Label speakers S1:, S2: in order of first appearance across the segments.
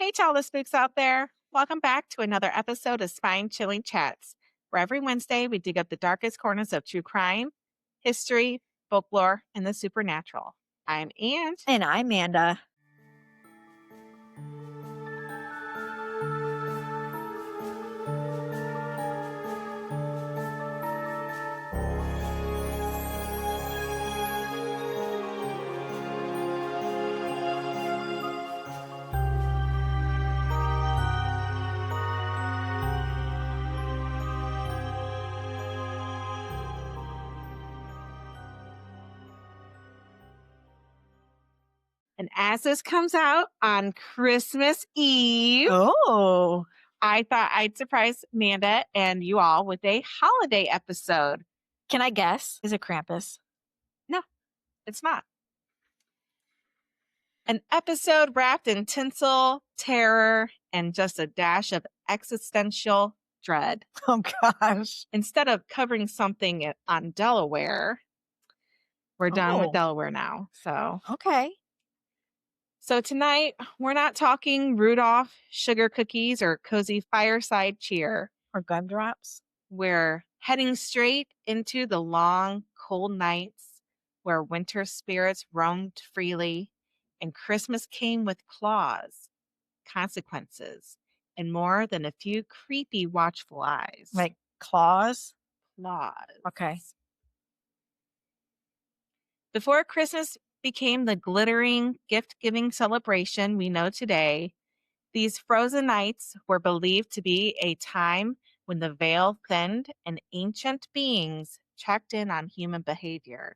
S1: Hey, to all the spooks out there. Welcome back to another episode of Spine Chilling Chats, where every Wednesday we dig up the darkest corners of true crime, history, folklore, and the supernatural. I'm Anne.
S2: And I'm Amanda.
S1: And as this comes out on Christmas Eve, I thought I'd surprise Amanda and you all with a holiday episode.
S2: Can I guess? Is it Krampus?
S1: No, it's not. An episode wrapped in tinsel, terror, and just a dash of existential dread.
S2: Oh, gosh.
S1: Instead of covering something on Delaware, we're done with Delaware now.
S2: Okay.
S1: So tonight, we're not talking Rudolph, sugar cookies, or cozy fireside cheer.
S2: Or gumdrops.
S1: We're heading straight into the long, cold nights where winter spirits roamed freely and Christmas came with claws, consequences, and more than a few creepy, watchful eyes.
S2: Like claws?
S1: Claws.
S2: Okay.
S1: Before Christmas became the glittering, gift-giving celebration we know today, these frozen nights were believed to be a time when the veil thinned and ancient beings checked in on human behavior.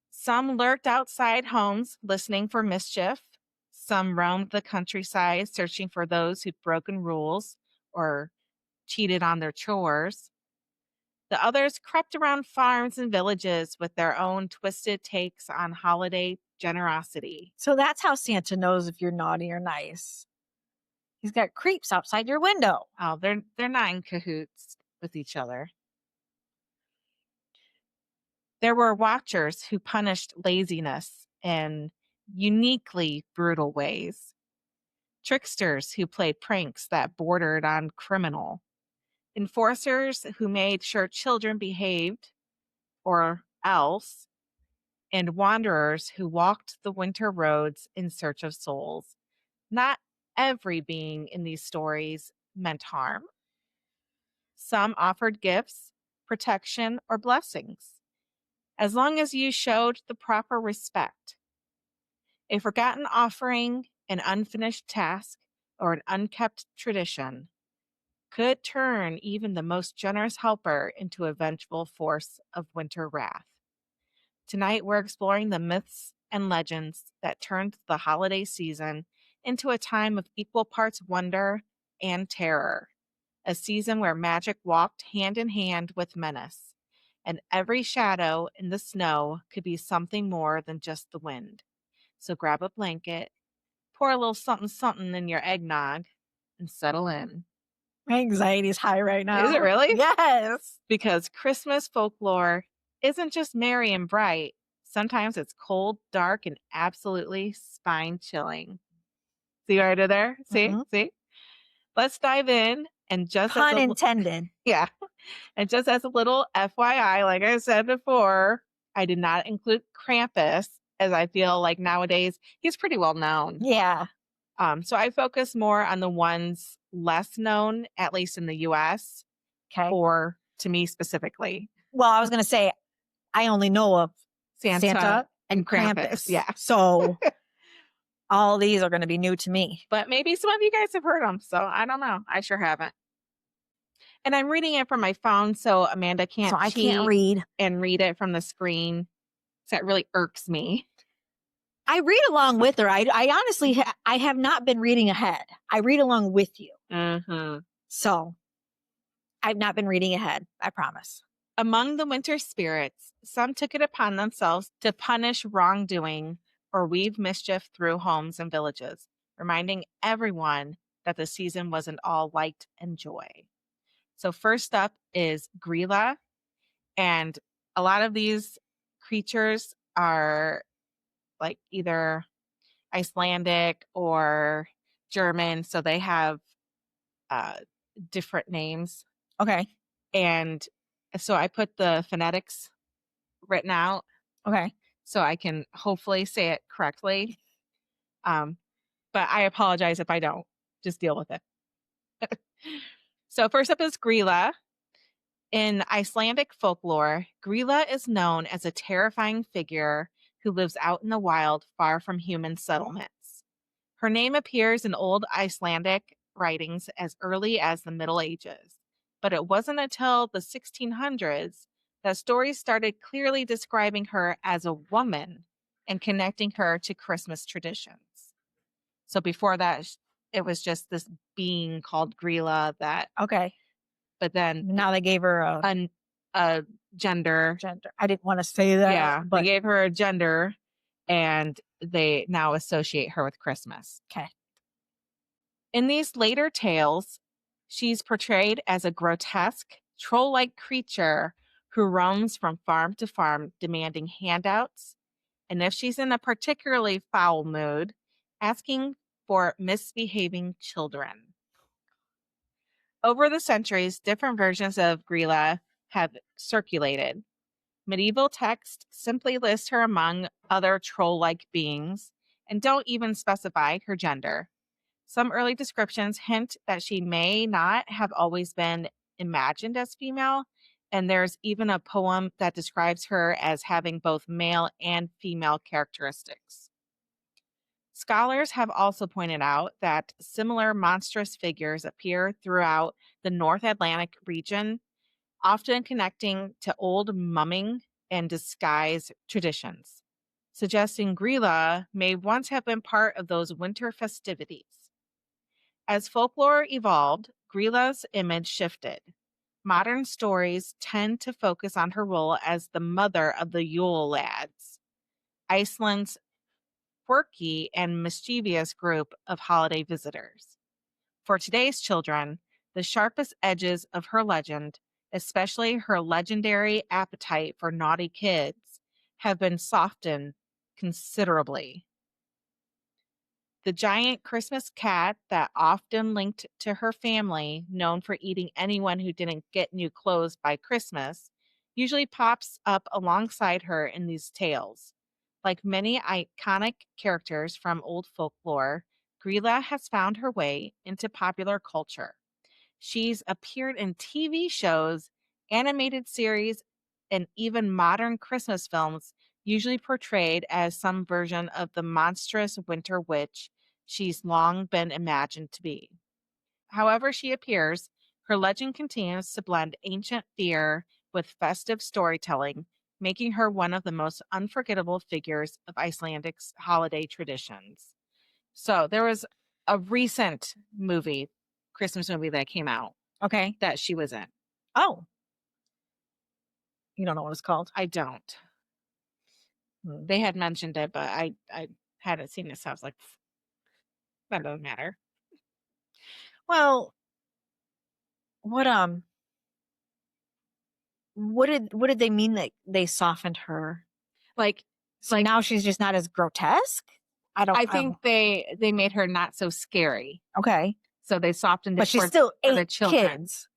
S1: Some lurked outside homes listening for mischief. Some roamed the countryside searching for those who'd broken rules or cheated on their chores. The others crept around farms and villages with their own twisted takes on holiday generosity.
S2: So that's how Santa knows if you're naughty or nice. He's got creeps outside your window.
S1: Oh, they're not in cahoots with each other. There were watchers who punished laziness in uniquely brutal ways. Tricksters who played pranks that bordered on criminal. Enforcers who made sure children behaved or else. And wanderers who walked the winter roads in search of souls. Not every being in these stories meant harm. Some offered gifts, protection, or blessings, as long as you showed the proper respect. A forgotten offering, an unfinished task, or an unkept tradition could turn even the most generous helper into a vengeful force of winter wrath. Tonight, we're exploring the myths and legends that turned the holiday season into a time of equal parts wonder and terror, a season where magic walked hand in hand with menace, and every shadow in the snow could be something more than just the wind. So grab a blanket, pour a little something in your eggnog, and settle in.
S2: My anxiety is high right now.
S1: Is it really?
S2: Yes.
S1: Because Christmas folklore isn't just merry and bright. Sometimes it's cold, dark, and absolutely spine-chilling. See what I did there? See?
S2: Mhm.
S1: See? Let's dive in. And just
S2: Pun intended.
S1: Yeah. And just as a little FYI, like I said before, I did not include Krampus, as I feel like nowadays he's pretty well known.
S2: Yeah.
S1: So I focus more on the ones less known, at least in the US,
S2: Okay.
S1: or to me specifically.
S2: Well, I was going to say, I only know of
S1: Santa
S2: and
S1: Krampus.
S2: Krampus.
S1: Yeah.
S2: So all these are going to be new to me.
S1: But maybe some of you guys have heard them. So I don't know. I sure haven't. And I'm reading it from my phone, so Amanda can't
S2: So I can't read.
S1: and read it from the screen. So that really irks me.
S2: I read along with her. I honestly, I have not been reading ahead. I read along with you.
S1: Mm-hmm.
S2: So I've not been reading ahead. I promise.
S1: Among the winter spirits, some took it upon themselves to punish wrongdoing or weave mischief through homes and villages, reminding everyone that the season wasn't all light and joy. So first up is Grilla, and a lot of these creatures are like either Icelandic or German, so they have different names.
S2: Okay.
S1: And so I put the phonetics written out
S2: Okay.
S1: so I can hopefully say it correctly. But I apologize if I don't. Just deal with it. So first up is Grilla. In Icelandic folklore, Grilla is known as a terrifying figure who lives out in the wild far from human settlements. Her name appears in old Icelandic writings as early as the Middle Ages, but it wasn't until the 1600s that stories started clearly describing her as a woman and connecting her to Christmas traditions. So before that, it was just this being called Grilla that,
S2: Okay.
S1: but then
S2: Now they gave her
S1: a gender.
S2: gender. I didn't want to say that.
S1: Yeah,
S2: But
S1: they gave her a gender and they now associate her with Christmas.
S2: okay.
S1: In these later tales, she's portrayed as a grotesque, troll like creature who roams from farm to farm demanding handouts, and if she's in a particularly foul mood, asking for misbehaving children. Over the centuries, different versions of Grilla have circulated. Medieval texts simply list her among other troll like beings and don't even specify her gender. Some early descriptions hint that she may not have always been imagined as female, and there's even a poem that describes her as having both male and female characteristics. Scholars have also pointed out that similar monstrous figures appear throughout the North Atlantic region, often connecting to old mumming and disguise traditions, suggesting Grilla may once have been part of those winter festivities. As folklore evolved, Grilla's image shifted. Modern stories tend to focus on her role as the mother of the Yule lads, Iceland's quirky and mischievous group of holiday visitors. For today's children, the sharpest edges of her legend, especially her legendary appetite for naughty kids, have been softened considerably. The giant Christmas cat that often linked to her family, known for eating anyone who didn't get new clothes by Christmas, usually pops up alongside her in these tales. Like many iconic characters from old folklore, Grilla has found her way into popular culture. She's appeared in TV shows, animated series, and even modern Christmas films, usually portrayed as some version of the monstrous winter witch she's long been imagined to be. However, she appears, her legend continues to blend ancient fear with festive storytelling, making her one of the most unforgettable figures of Icelandic's holiday traditions. So there was a recent movie, Christmas movie that came out
S2: Okay.
S1: that she was in.
S2: Oh. You don't know what it's called?
S1: I don't. They had mentioned it, but I hadn't seen it, so I was like, that doesn't matter.
S2: Well, what did they mean that they softened her?
S1: Like,
S2: So now she's just not as grotesque?
S1: I think they made her not so scary,
S2: Okay.
S1: so they softened it
S2: But she
S1: for
S2: still
S1: for the
S2: ate
S1: children.
S2: kids.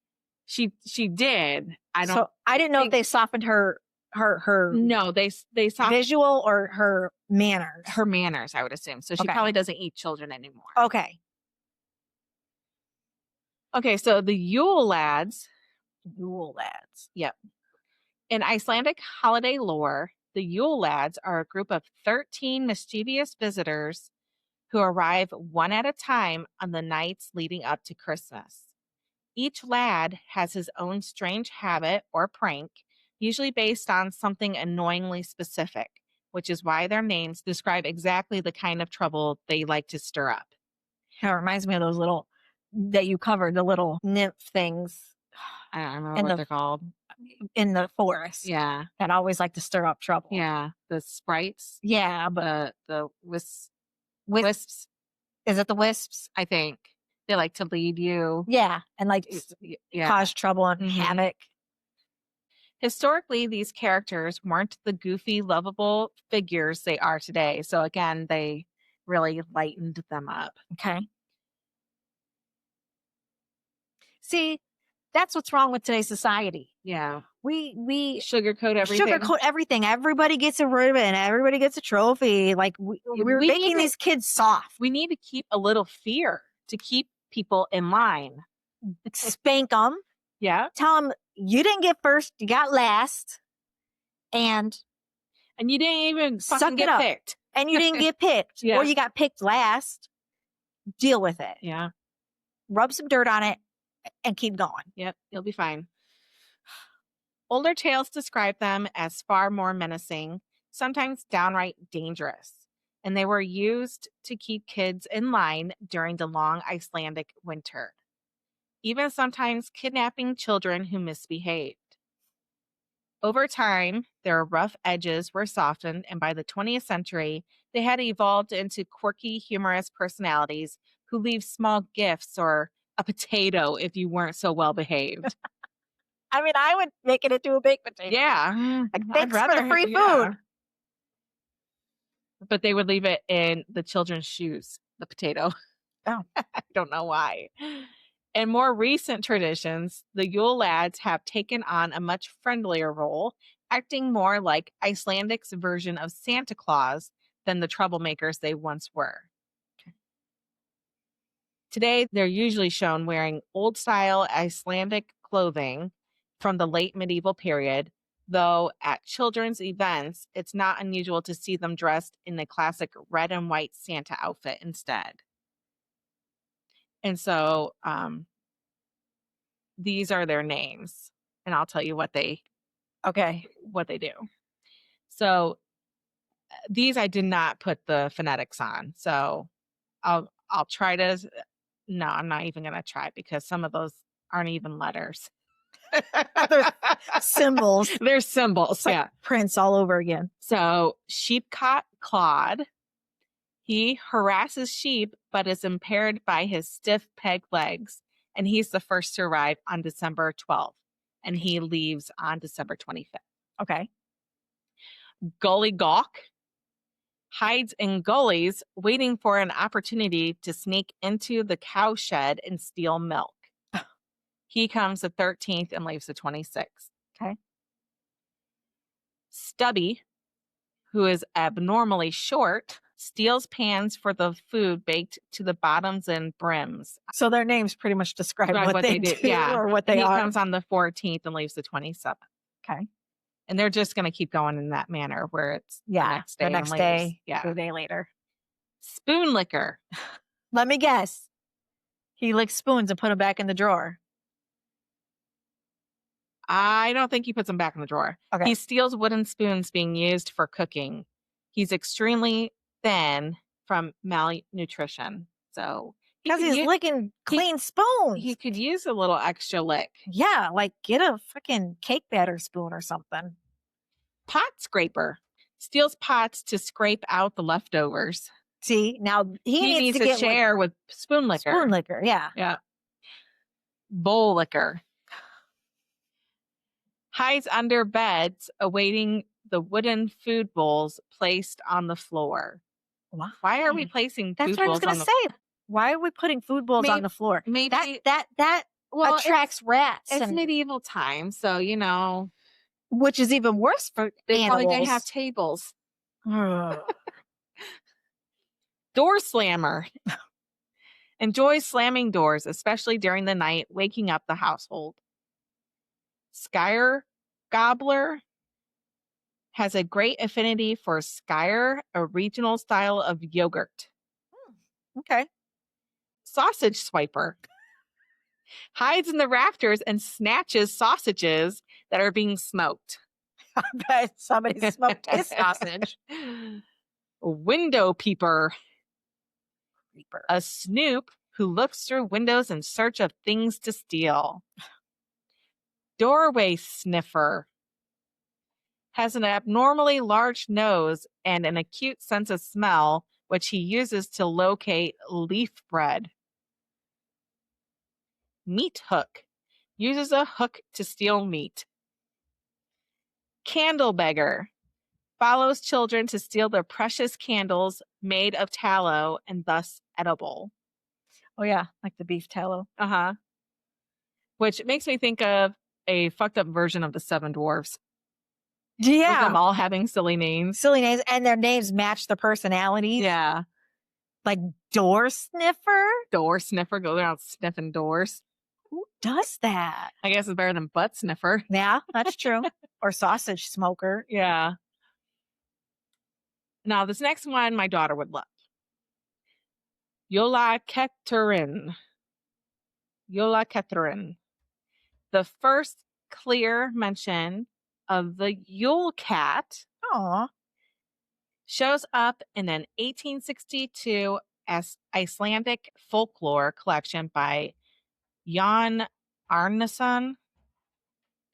S1: She did. I don't
S2: So I didn't know if
S1: think-
S2: they softened her
S1: No, they softened
S2: visual or her manners.
S1: her manners, I would assume. So she
S2: Okay.
S1: probably doesn't eat children anymore.
S2: Okay.
S1: Okay, so the Yule lads.
S2: Yule lads.
S1: Yep. In Icelandic holiday lore, the Yule lads are a group of 13 mischievous visitors who arrive one at a time on the nights leading up to Christmas. Each lad has his own strange habit or prank, usually based on something annoyingly specific, which is why their names describe exactly the kind of trouble they like to stir up.
S2: It reminds me of those little that you covered, the little nymph things
S1: I don't remember
S2: In
S1: what
S2: the-
S1: they're called.
S2: in the forest
S1: Yeah.
S2: that always like to stir up trouble.
S1: Yeah. The sprites,
S2: Yeah, but
S1: the wisps,
S2: is it the wisps?
S1: I think. They like to lead you.
S2: Yeah, and like
S1: Yeah.
S2: cause trouble and
S1: Mhm.
S2: havoc.
S1: Historically, these characters weren't the goofy, lovable figures they are today. So again, they really lightened them up.
S2: Okay. See, that's what's wrong with today's society.
S1: Yeah.
S2: We
S1: Sugarcoat everything.
S2: sugarcoat everything. Everybody gets a ribbon. Everybody gets a trophy. Like we're
S1: we
S2: making
S1: need to-
S2: these kids soft.
S1: We need to keep a little fear to keep people in line.
S2: Spank them.
S1: Yeah.
S2: Tell them you didn't get first, you got last, and
S1: you didn't even
S2: Suck
S1: fucking
S2: it
S1: get
S2: up.
S1: picked.
S2: and you didn't get picked,
S1: Yeah.
S2: or you got picked last. Deal with it.
S1: Yeah.
S2: Rub some dirt on it and keep going.
S1: Yep. You'll be fine. Older tales describe them as far more menacing, sometimes downright dangerous, and they were used to keep kids in line during the long Icelandic winter, even sometimes kidnapping children who misbehaved. Over time, their rough edges were softened, and by the 20th century, they had evolved into quirky, humorous personalities who leave small gifts or a potato if you weren't so well behaved.
S2: I mean, I would make it into a baked potato.
S1: Yeah.
S2: Like, thanks for the free food.
S1: But they would leave it in the children's shoes, the potato.
S2: Oh.
S1: I don't know why. In more recent traditions, the Yule lads have taken on a much friendlier role, acting more like Icelandic's version of Santa Claus than the troublemakers they once were. Today, they're usually shown wearing old-style Icelandic clothing from the late medieval period, though at children's events, it's not unusual to see them dressed in the classic red and white Santa outfit instead. And so these are their names, and I'll tell you what they do. So these I did not put the phonetics on. So I'll try to. No, I'm not even going to try because some of those aren't even letters.
S2: They're symbols.
S1: They're symbols.
S2: It's like Prince all over again.
S1: So sheepcote Claude, he harasses sheep but is impaired by his stiff peg legs, and he's the first to arrive on December 12th, and he leaves on December 25th.
S2: Okay.
S1: Gully Gawk hides in gullies waiting for an opportunity to sneak into the cow shed and steal milk. He comes the 13th and leaves the 26th.
S2: Okay.
S1: Stubby, who is abnormally short, steals pans for the food baked to the bottoms and brims.
S2: So their names pretty much describe what they do or what they are.
S1: He comes on the 14th and leaves the 27th.
S2: Okay.
S1: And they're just going to keep going in that manner where it's
S2: the next day, the day later.
S1: Spoon licker.
S2: Let me guess. He licks spoons and put them back in the drawer.
S1: I don't think he puts them back in the drawer.
S2: Okay.
S1: He steals wooden spoons being used for cooking. He's extremely thin from malnutrition. So
S2: because he's licking clean spoons.
S1: He could use a little extra lick.
S2: Yeah, like get a freaking cake batter spoon or something.
S1: Pot scraper. Steals pots to scrape out the leftovers.
S2: See, now he needs to
S1: share with spoon licker.
S2: Spoon licker, yeah.
S1: Yeah. Bowl licker. Hides under beds awaiting the wooden food bowls placed on the floor. Why are we placing food bowls on the floor?
S2: That's what I was going to say. Why are we putting food bowls on the floor?
S1: Maybe
S2: that attracts rats.
S1: It's medieval times, so you know.
S2: Which is even worse for
S1: they
S2: animals.
S1: Probably didn't have tables. Door slammer. Enjoys slamming doors, especially during the night, waking up the household. Skyr gobbler has a great affinity for skyr, a regional style of yogurt.
S2: Okay.
S1: Sausage swiper. Hides in the rafters and snatches sausages that are being smoked.
S2: I bet somebody smoked his sausage.
S1: Window peeper. A snoop who looks through windows in search of things to steal. Doorway sniffer. Has an abnormally large nose and an acute sense of smell, which he uses to locate leaf bread. Meat hook. Uses a hook to steal meat. Candle beggar. Follows children to steal their precious candles made of tallow and thus edible.
S2: Oh, yeah, like the beef tallow.
S1: Uh-huh. which makes me think of a fucked up version of the Seven Dwarfs, with them
S2: Yeah.
S1: all having silly names.
S2: Silly names, and their names match their personalities.
S1: Yeah.
S2: Like door sniffer?
S1: Door sniffer, go around sniffing doors.
S2: Who does that?
S1: I guess it's better than butt sniffer.
S2: Yeah, that's true. Or sausage smoker.
S1: Yeah. Now, this next one my daughter would love. Yola Keterin. Yola Keterin. The first clear mention of the Yule cat
S2: Aw.
S1: shows up in an 1862 Icelandic folklore collection by Jan Arnason.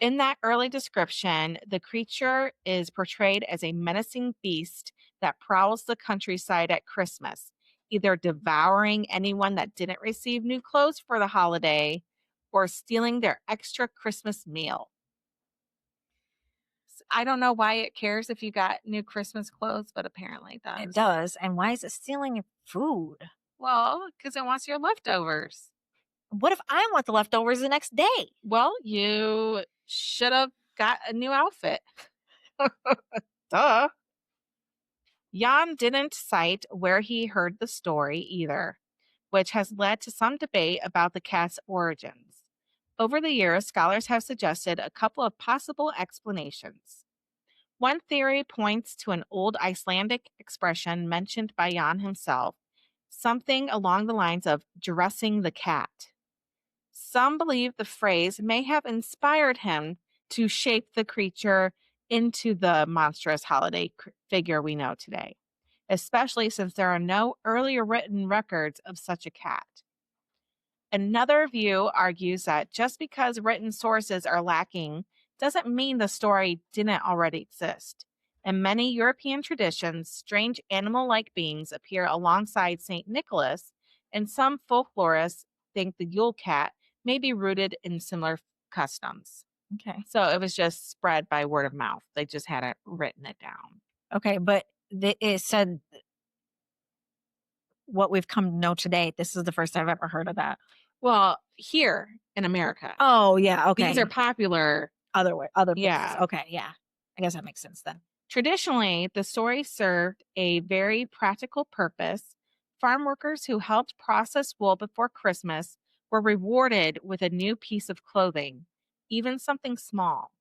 S1: In that early description, the creature is portrayed as a menacing beast that prowls the countryside at Christmas, either devouring anyone that didn't receive new clothes for the holiday or stealing their extra Christmas meal. I don't know why it cares if you got new Christmas clothes, but apparently it does.
S2: It does. And why is it stealing your food?
S1: Well, because it wants your leftovers.
S2: What if I want the leftovers the next day?
S1: Well, you should have got a new outfit. Duh. Jan didn't cite where he heard the story either, which has led to some debate about the cat's origins. Over the years, scholars have suggested a couple of possible explanations. One theory points to an old Icelandic expression mentioned by Jan himself, something along the lines of dressing the cat. Some believe the phrase may have inspired him to shape the creature into the monstrous holiday figure we know today, especially since there are no earlier written records of such a cat. Another view argues that just because written sources are lacking doesn't mean the story didn't already exist. In many European traditions, strange animal-like beings appear alongside St. Nicholas, and some folklorists think the Yule cat may be rooted in similar customs.
S2: Okay.
S1: So it was just spread by word of mouth. They just hadn't written it down.
S2: Okay, but it said what we've come to know today. This is the first I've ever heard of that.
S1: Well, here in America.
S2: Oh, yeah, okay.
S1: These are popular.
S2: Other places.
S1: Yeah.
S2: Okay, yeah. I guess that makes sense then.
S1: Traditionally, the story served a very practical purpose. Farm workers who helped process wool before Christmas were rewarded with a new piece of clothing, even something small.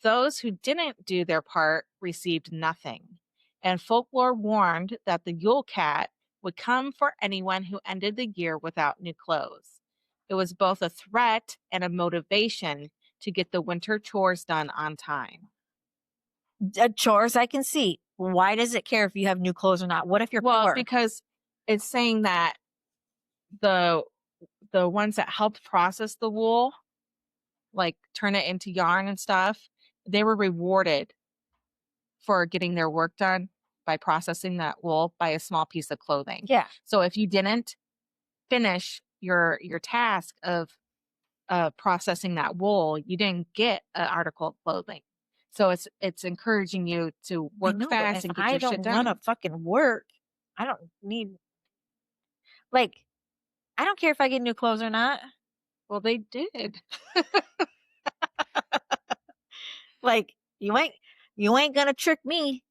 S1: Those who didn't do their part received nothing, and folklore warned that the Yule cat would come for anyone who ended the year without new clothes. It was both a threat and a motivation to get the winter chores done on time.
S2: Chores I can see. Why does it care if you have new clothes or not? What if you're poor?
S1: Because it's saying that the ones that helped process the wool, like turn it into yarn and stuff, they were rewarded for getting their work done by processing that wool by a small piece of clothing.
S2: Yeah.
S1: So if you didn't finish your task of processing that wool, you didn't get an article of clothing. So it's encouraging you to work fast and get your shit done.
S2: I don't want to fucking work. I don't need, like, I don't care if I get new clothes or not.
S1: Well, they did.
S2: Like, you ain't gonna trick me.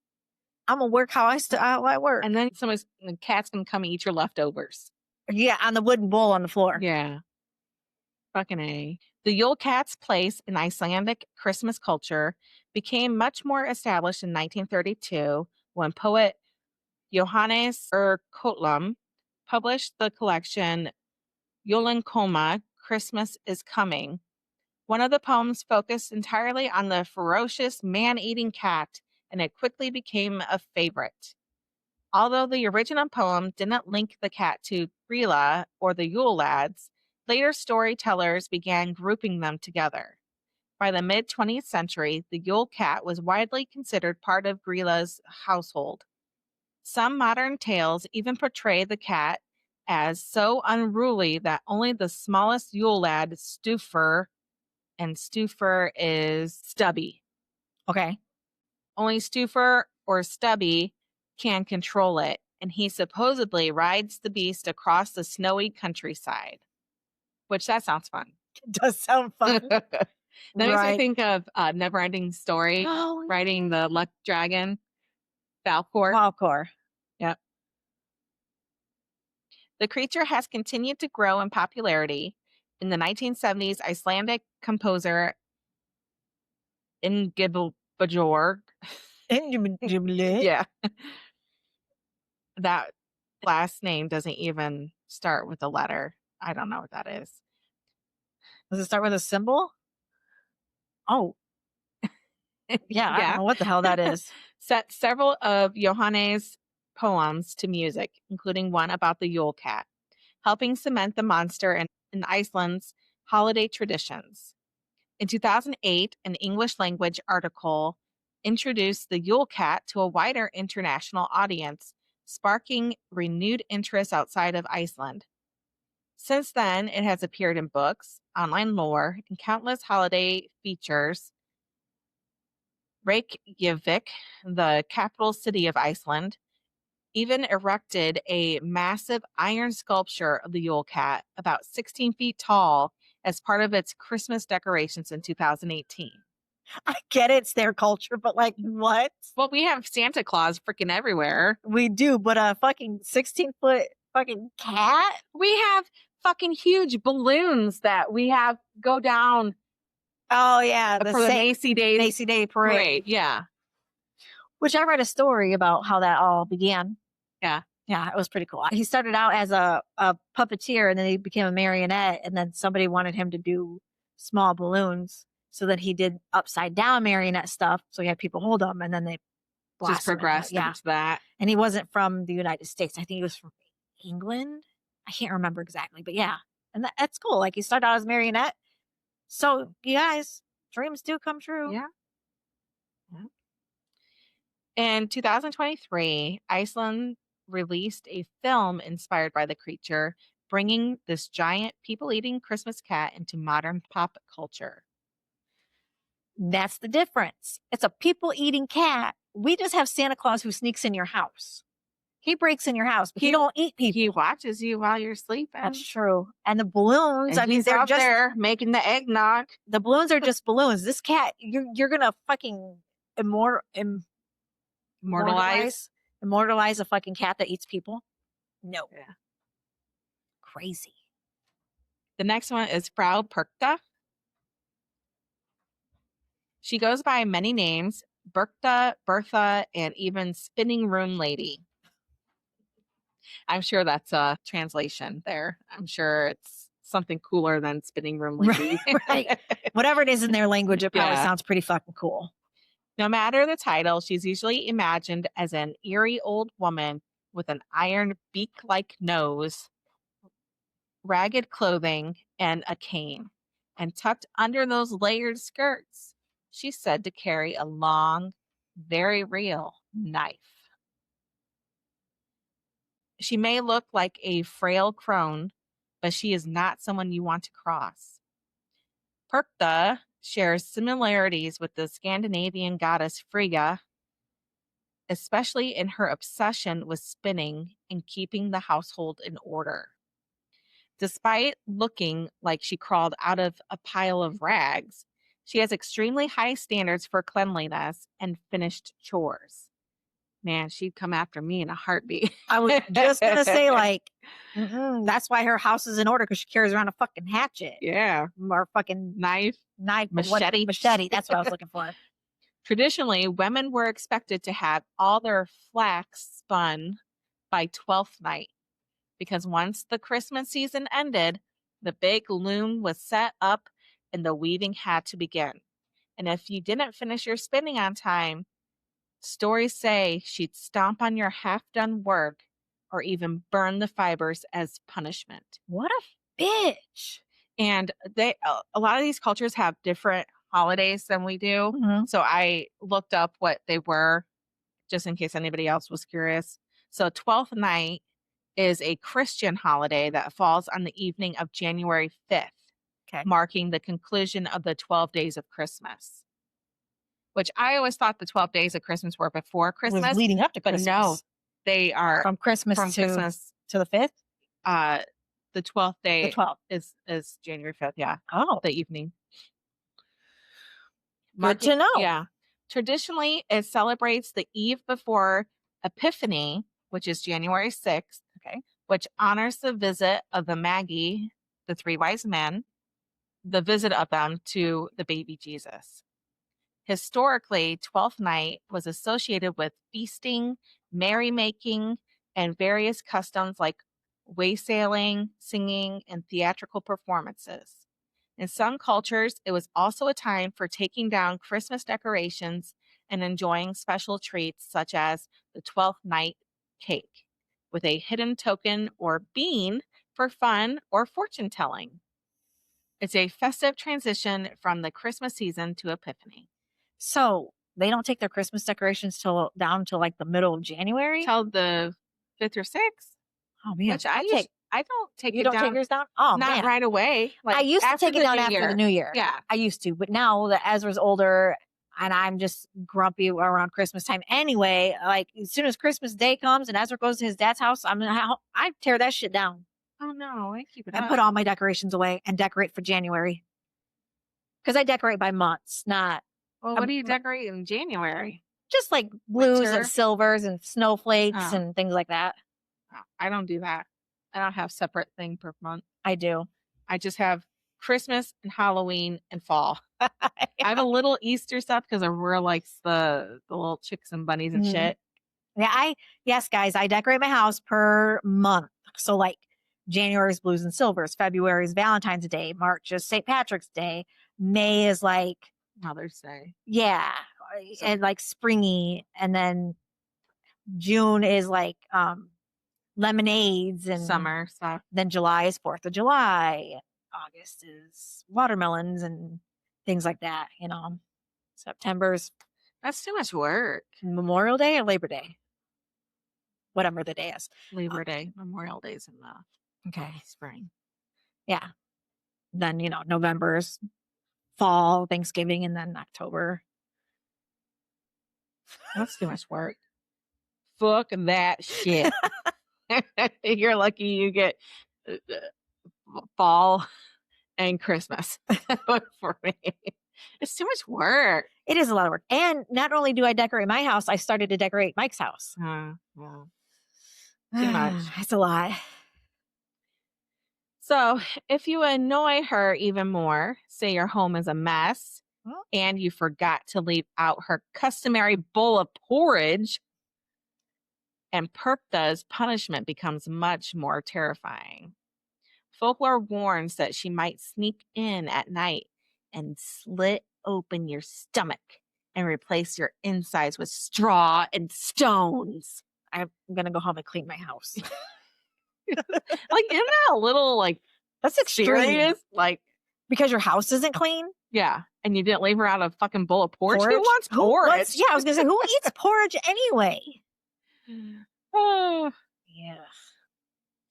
S2: I'm gonna work how I work.
S1: And then the cat's gonna come and eat your leftovers.
S2: Yeah, on the wooden bowl on the floor.
S1: Yeah. Fucking A. The Yule cat's place in Icelandic Christmas culture became much more established in 1932 when poet Johannes Kotlum published the collection Jólankoma, Christmas is Coming. One of the poems focused entirely on the ferocious man-eating cat, and it quickly became a favorite. Although the original poem didn't link the cat to Grilla or the Yule lads, later storytellers began grouping them together. By the mid-20th century, the Yule cat was widely considered part of Grilla's household. Some modern tales even portray the cat as so unruly that only the smallest Yule lad, Stufur, and Stufur is Stubby.
S2: Okay.
S1: Only Stufur or Stubby can control it, and he supposedly rides the beast across the snowy countryside. Which that sounds fun.
S2: It does sound fun.
S1: That makes me
S2: Right.
S1: think of Neverending Story,
S2: Oh,
S1: riding the luck dragon, Falcor.
S2: Folklore.
S1: Yep. The creature has continued to grow in popularity. In the 1970s, Icelandic composer Ingibjorg, yeah, that last name doesn't even start with a letter. I don't know what that is.
S2: Does it start with a symbol? Oh, yeah. I don't
S1: Yeah.
S2: know what the hell that is.
S1: Set several of Johannes' poems to music, including one about the Yule cat, helping cement the monster in Iceland's holiday traditions. In 2008, an English language article introduced the Yule cat to a wider international audience, sparking renewed interest outside of Iceland. Since then, it has appeared in books, online lore, and countless holiday features. Reykjavik, the capital city of Iceland, even erected a massive iron sculpture of the Yule cat, about 16 feet tall, as part of its Christmas decorations in 2018.
S2: I get it's their culture, but like, what?
S1: Well, we have Santa Claus freaking everywhere.
S2: We do, but a fucking 16-foot fucking cat?
S1: We have fucking huge balloons that we have go down
S2: Oh, yeah.
S1: for the Macy Day
S2: Macy Day parade.
S1: Yeah.
S2: Which I read a story about how that all began.
S1: Yeah.
S2: Yeah, it was pretty cool. He started out as a puppeteer and then he became a marionette. And then somebody wanted him to do small balloons. So then he did upside down marionette stuff. So he had people hold them and then they
S1: Just progressed into that.
S2: And he wasn't from the United States. I think he was from England. I can't remember exactly, but yeah. And that's cool. Like he started out as marionette. So you guys, dreams do come true.
S1: Yeah. In 2023, Iceland released a film inspired by the creature, bringing this giant people eating Christmas cat into modern pop culture.
S2: That's the difference. It's a people eating cat. We just have Santa Claus who sneaks in your house. He breaks in your house, but he don't eat people.
S1: He watches you while you're sleeping.
S2: That's true. And the balloons,
S1: and he's out there making the eggnog.
S2: The balloons are just balloons. This cat, you're gonna fucking immortalize a fucking cat that eats people? No.
S1: Yeah.
S2: Crazy.
S1: The next one is Frau Perkta. She goes by many names: Bertha, Bertha, and even Spinning Room Lady. I'm sure that's a translation there. I'm sure it's something cooler than Spinning Room Lady.
S2: Right. Whatever it is in their language, it probably sounds pretty fucking cool.
S1: No matter the title, she's usually imagined as an eerie old woman with an iron beak-like nose, ragged clothing, and a cane. And tucked under those layered skirts, she's said to carry a long, very real knife. She may look like a frail crone, but she is not someone you want to cross. Perkta shares similarities with the Scandinavian goddess Frigga, especially in her obsession with spinning and keeping the household in order. Despite looking like she crawled out of a pile of rags, she has extremely high standards for cleanliness and finished chores. Man, she'd come after me in a heartbeat.
S2: I was just going to say, like, that's why her house is in order, because she carries around a fucking hatchet.
S1: Yeah.
S2: Or fucking
S1: knife,
S2: machete. Machete, that's what I was looking for.
S1: Traditionally, women were expected to have all their flax spun by 12th night, because once the Christmas season ended, the big loom was set up and the weaving had to begin. And if you didn't finish your spinning on time, stories say she'd stomp on your half-done work or even burn the fibers as punishment.
S2: What a bitch.
S1: And a lot of these cultures have different holidays than we do.
S2: Mm-hmm.
S1: So I looked up what they were just in case anybody else was curious. So 12th night is a Christian holiday that falls on the evening of January 5th, marking the conclusion of the 12 days of Christmas. Which I always thought the 12 days of Christmas were before Christmas.
S2: It was leading up to Christmas.
S1: But no, they are
S2: from Christmas to the 5th?
S1: The 12th
S2: The
S1: day
S2: 12th.
S1: is January 5th. Yeah.
S2: Oh,
S1: The evening.
S2: good to know.
S1: Yeah. Traditionally, it celebrates the eve before Epiphany, which is January 6th,
S2: Okay.
S1: which honors the visit of the Magi, the three wise men, the visit of them to the baby Jesus. Historically, Twelfth Night was associated with feasting, merrymaking, and various customs like waysailing, singing, and theatrical performances. In some cultures, it was also a time for taking down Christmas decorations and enjoying special treats such as the Twelfth Night cake with a hidden token or bean for fun or fortune telling. It's a festive transition from the Christmas season to Epiphany.
S2: So they don't take their Christmas decorations till down to like the middle of January.
S1: Till the 5th or 6th,
S2: Oh man,
S1: which I don't take
S2: you
S1: it
S2: don't take
S1: down,
S2: yours down. Oh
S1: not
S2: man,
S1: right away. Like
S2: I used to
S1: after
S2: take it
S1: the
S2: down
S1: New
S2: after the
S1: Year.
S2: New Year.
S1: Yeah.
S2: I used to, but now that Ezra's older and I'm just grumpy around Christmas time anyway, like as soon as Christmas Day comes and Ezra goes to his dad's house, I tear that shit down
S1: Oh no, I keep it
S2: and
S1: up.
S2: put all my decorations away and decorate for January. Because I decorate by months, not
S1: Well, what do you decorate in January?
S2: just like blues
S1: Winter.
S2: and silvers and snowflakes
S1: Oh.
S2: and things like that.
S1: Oh, I don't do that. I don't have separate thing per month.
S2: I do.
S1: I just have Christmas and Halloween and fall. I have a little Easter stuff because I really likes the little chicks and bunnies and shit.
S2: Yeah, yes, guys, I decorate my house per month. So like January's blues and silvers, February's Valentine's Day, March is St. Patrick's Day, May is like
S1: Mother's Day.
S2: yeah, and like springy, and then June is like lemonades and
S1: Summer stuff.
S2: Then July is 4th of July. August is watermelons and things like that, you know. September's
S1: That's too much work.
S2: Memorial Day or Labor Day. Whatever the day is.
S1: Labor Day, Memorial Day's in the
S2: Okay.
S1: spring.
S2: Yeah. Then, you know, November's fall, Thanksgiving, and then October.
S1: That's too much work. Fuck that shit. You're lucky you get fall and Christmas for me. It's too much work.
S2: It is a lot of work. And not only do I decorate my house, I started to decorate Mike's house.
S1: Well, too much.
S2: It's a lot.
S1: So if you annoy her even more, say your home is a mess and you forgot to leave out her customary bowl of porridge, and Perkta's punishment becomes much more terrifying. Folklore warns that she might sneak in at night and slit open your stomach and replace your insides with straw and stones.
S2: I'm going to go home and clean my house.
S1: Like, isn't that a little like
S2: that's extreme?
S1: Serious? Like,
S2: because your house isn't clean?
S1: Yeah. And you didn't leave her out a fucking bowl of porridge? Who wants porridge?
S2: Yeah, I was going to say, who eats porridge anyway?
S1: Oh.
S2: Yeah.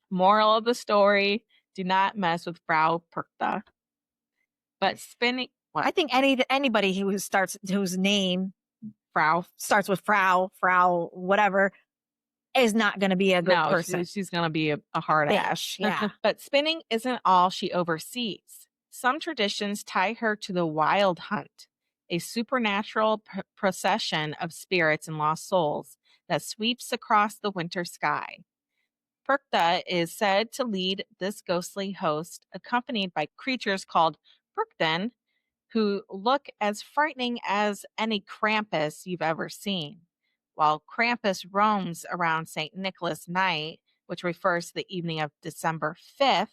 S1: Moral of the story, do not mess with Frau Perkta. But spinning... What?
S2: I think anybody whose name
S1: Frau
S2: starts with Frau, whatever, is not going to be a good person.
S1: She's going to be a hard ass.
S2: Yeah.
S1: But spinning isn't all she oversees. Some traditions tie her to the wild hunt, a supernatural procession of spirits and lost souls that sweeps across the winter sky. Perkta is said to lead this ghostly host, accompanied by creatures called Perkten, who look as frightening as any Krampus you've ever seen. While Krampus roams around St. Nicholas Night, which refers to the evening of December 5th,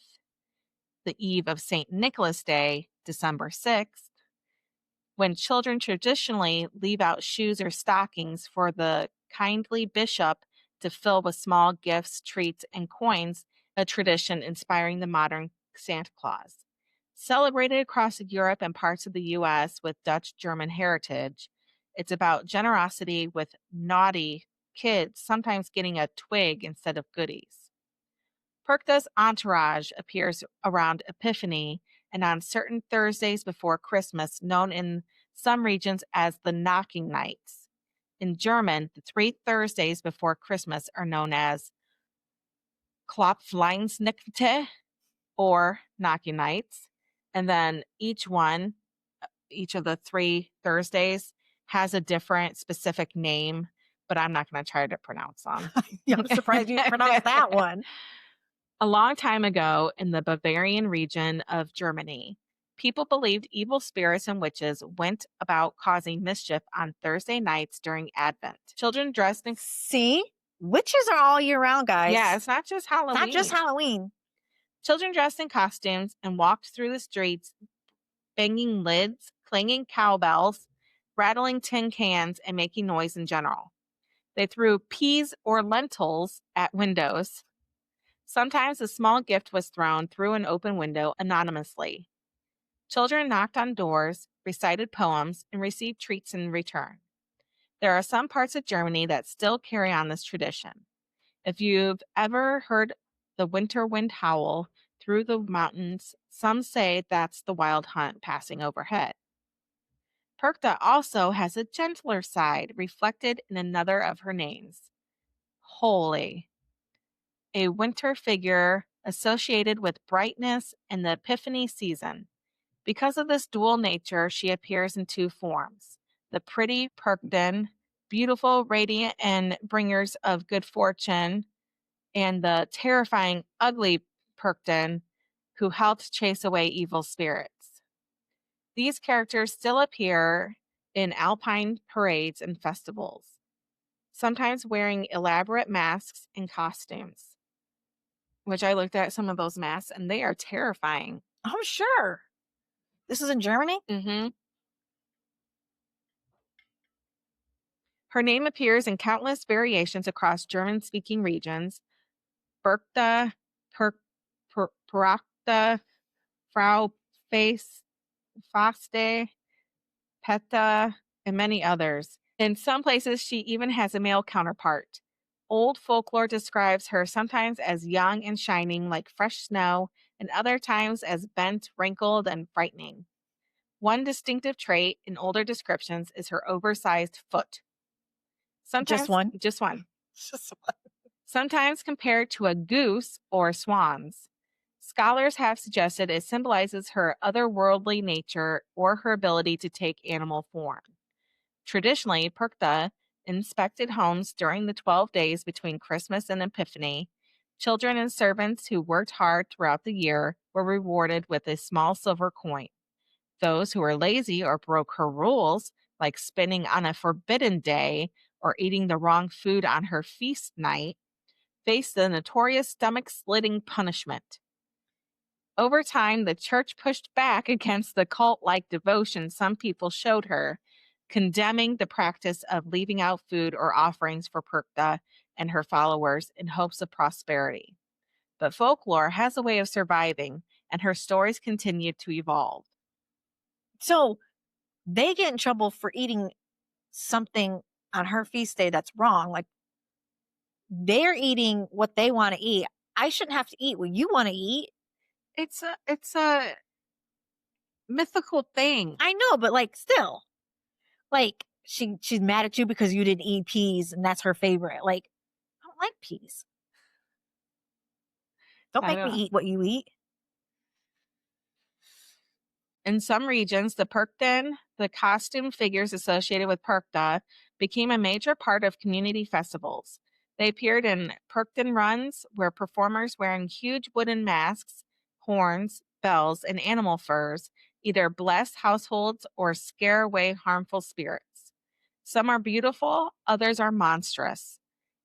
S1: the eve of St. Nicholas Day, December 6th, when children traditionally leave out shoes or stockings for the kindly bishop to fill with small gifts, treats, and coins, a tradition inspiring the modern Santa Claus. Celebrated across Europe and parts of the U.S. with Dutch-German heritage, it's about generosity with naughty kids sometimes getting a twig instead of goodies. Perkta's entourage appears around Epiphany and on certain Thursdays before Christmas, known in some regions as the knocking nights. In German, the 3 Thursdays before Christmas are known as Klopfleinsnächte, or Knocky Nights. And then each of the 3 Thursdays has a different specific name, but I'm not going to try to pronounce them.
S2: Yeah, I'm surprised you pronounced that one.
S1: A long time ago in the Bavarian region of Germany, people believed evil spirits and witches went about causing mischief on Thursday nights during Advent. Children dressed in
S2: See? Witches are all year round, guys.
S1: Yeah, it's not just Halloween.
S2: Not just Halloween.
S1: Children dressed in costumes and walked through the streets, banging lids, clanging cowbells, rattling tin cans, and making noise in general. They threw peas or lentils at windows. Sometimes a small gift was thrown through an open window anonymously. Children knocked on doors, recited poems, and received treats in return. There are some parts of Germany that still carry on this tradition. If you've ever heard the winter wind howl through the mountains, some say that's the wild hunt passing overhead. Perkta also has a gentler side reflected in another of her names, Holy, a winter figure associated with brightness and the Epiphany season. Because of this dual nature, she appears in 2 forms: the pretty Perkden, beautiful, radiant, and bringers of good fortune, and the terrifying, ugly Perkden, who helped chase away evil spirits. These characters still appear in alpine parades and festivals, sometimes wearing elaborate masks and costumes, which I looked at some of those masks and they are terrifying.
S2: I'm sure. This is in Germany?
S1: Mm-hmm. Her name appears in countless variations across German-speaking regions: Berkta, Perakta, Frau Face, Faste, Peta, and many others. In some places, she even has a male counterpart. Old folklore describes her sometimes as young and shining like fresh snow, and other times as bent, wrinkled, and frightening. One distinctive trait in older descriptions is her oversized foot. Sometimes,
S2: Just one?
S1: Just one.
S2: Just one.
S1: Sometimes compared to a goose or swans. Scholars have suggested it symbolizes her otherworldly nature or her ability to take animal form. Traditionally, Perkta inspected homes during the 12 days between Christmas and Epiphany. Children and servants who worked hard throughout the year were rewarded with a small silver coin. Those who were lazy or broke her rules, like spinning on a forbidden day or eating the wrong food on her feast night, faced the notorious stomach-slitting punishment. Over time, the church pushed back against the cult-like devotion some people showed her, condemning the practice of leaving out food or offerings for Perkta and her followers in hopes of prosperity. But folklore has a way of surviving, and her stories continue to evolve.
S2: So they get in trouble for eating something on her feast day that's wrong. Like, they're eating what they want to eat. I shouldn't have to eat what you want to eat.
S1: It's a mythical thing.
S2: I know, but like, still, like, she's mad at you because you didn't eat peas and that's her favorite. Like, I don't like peas. Don't make me eat what you eat.
S1: In some regions, the costume figures associated with Perkta, became a major part of community festivals. They appeared in Perkten runs, where performers wearing huge wooden masks, horns, bells, and animal furs either bless households or scare away harmful spirits. Some are beautiful, others are monstrous.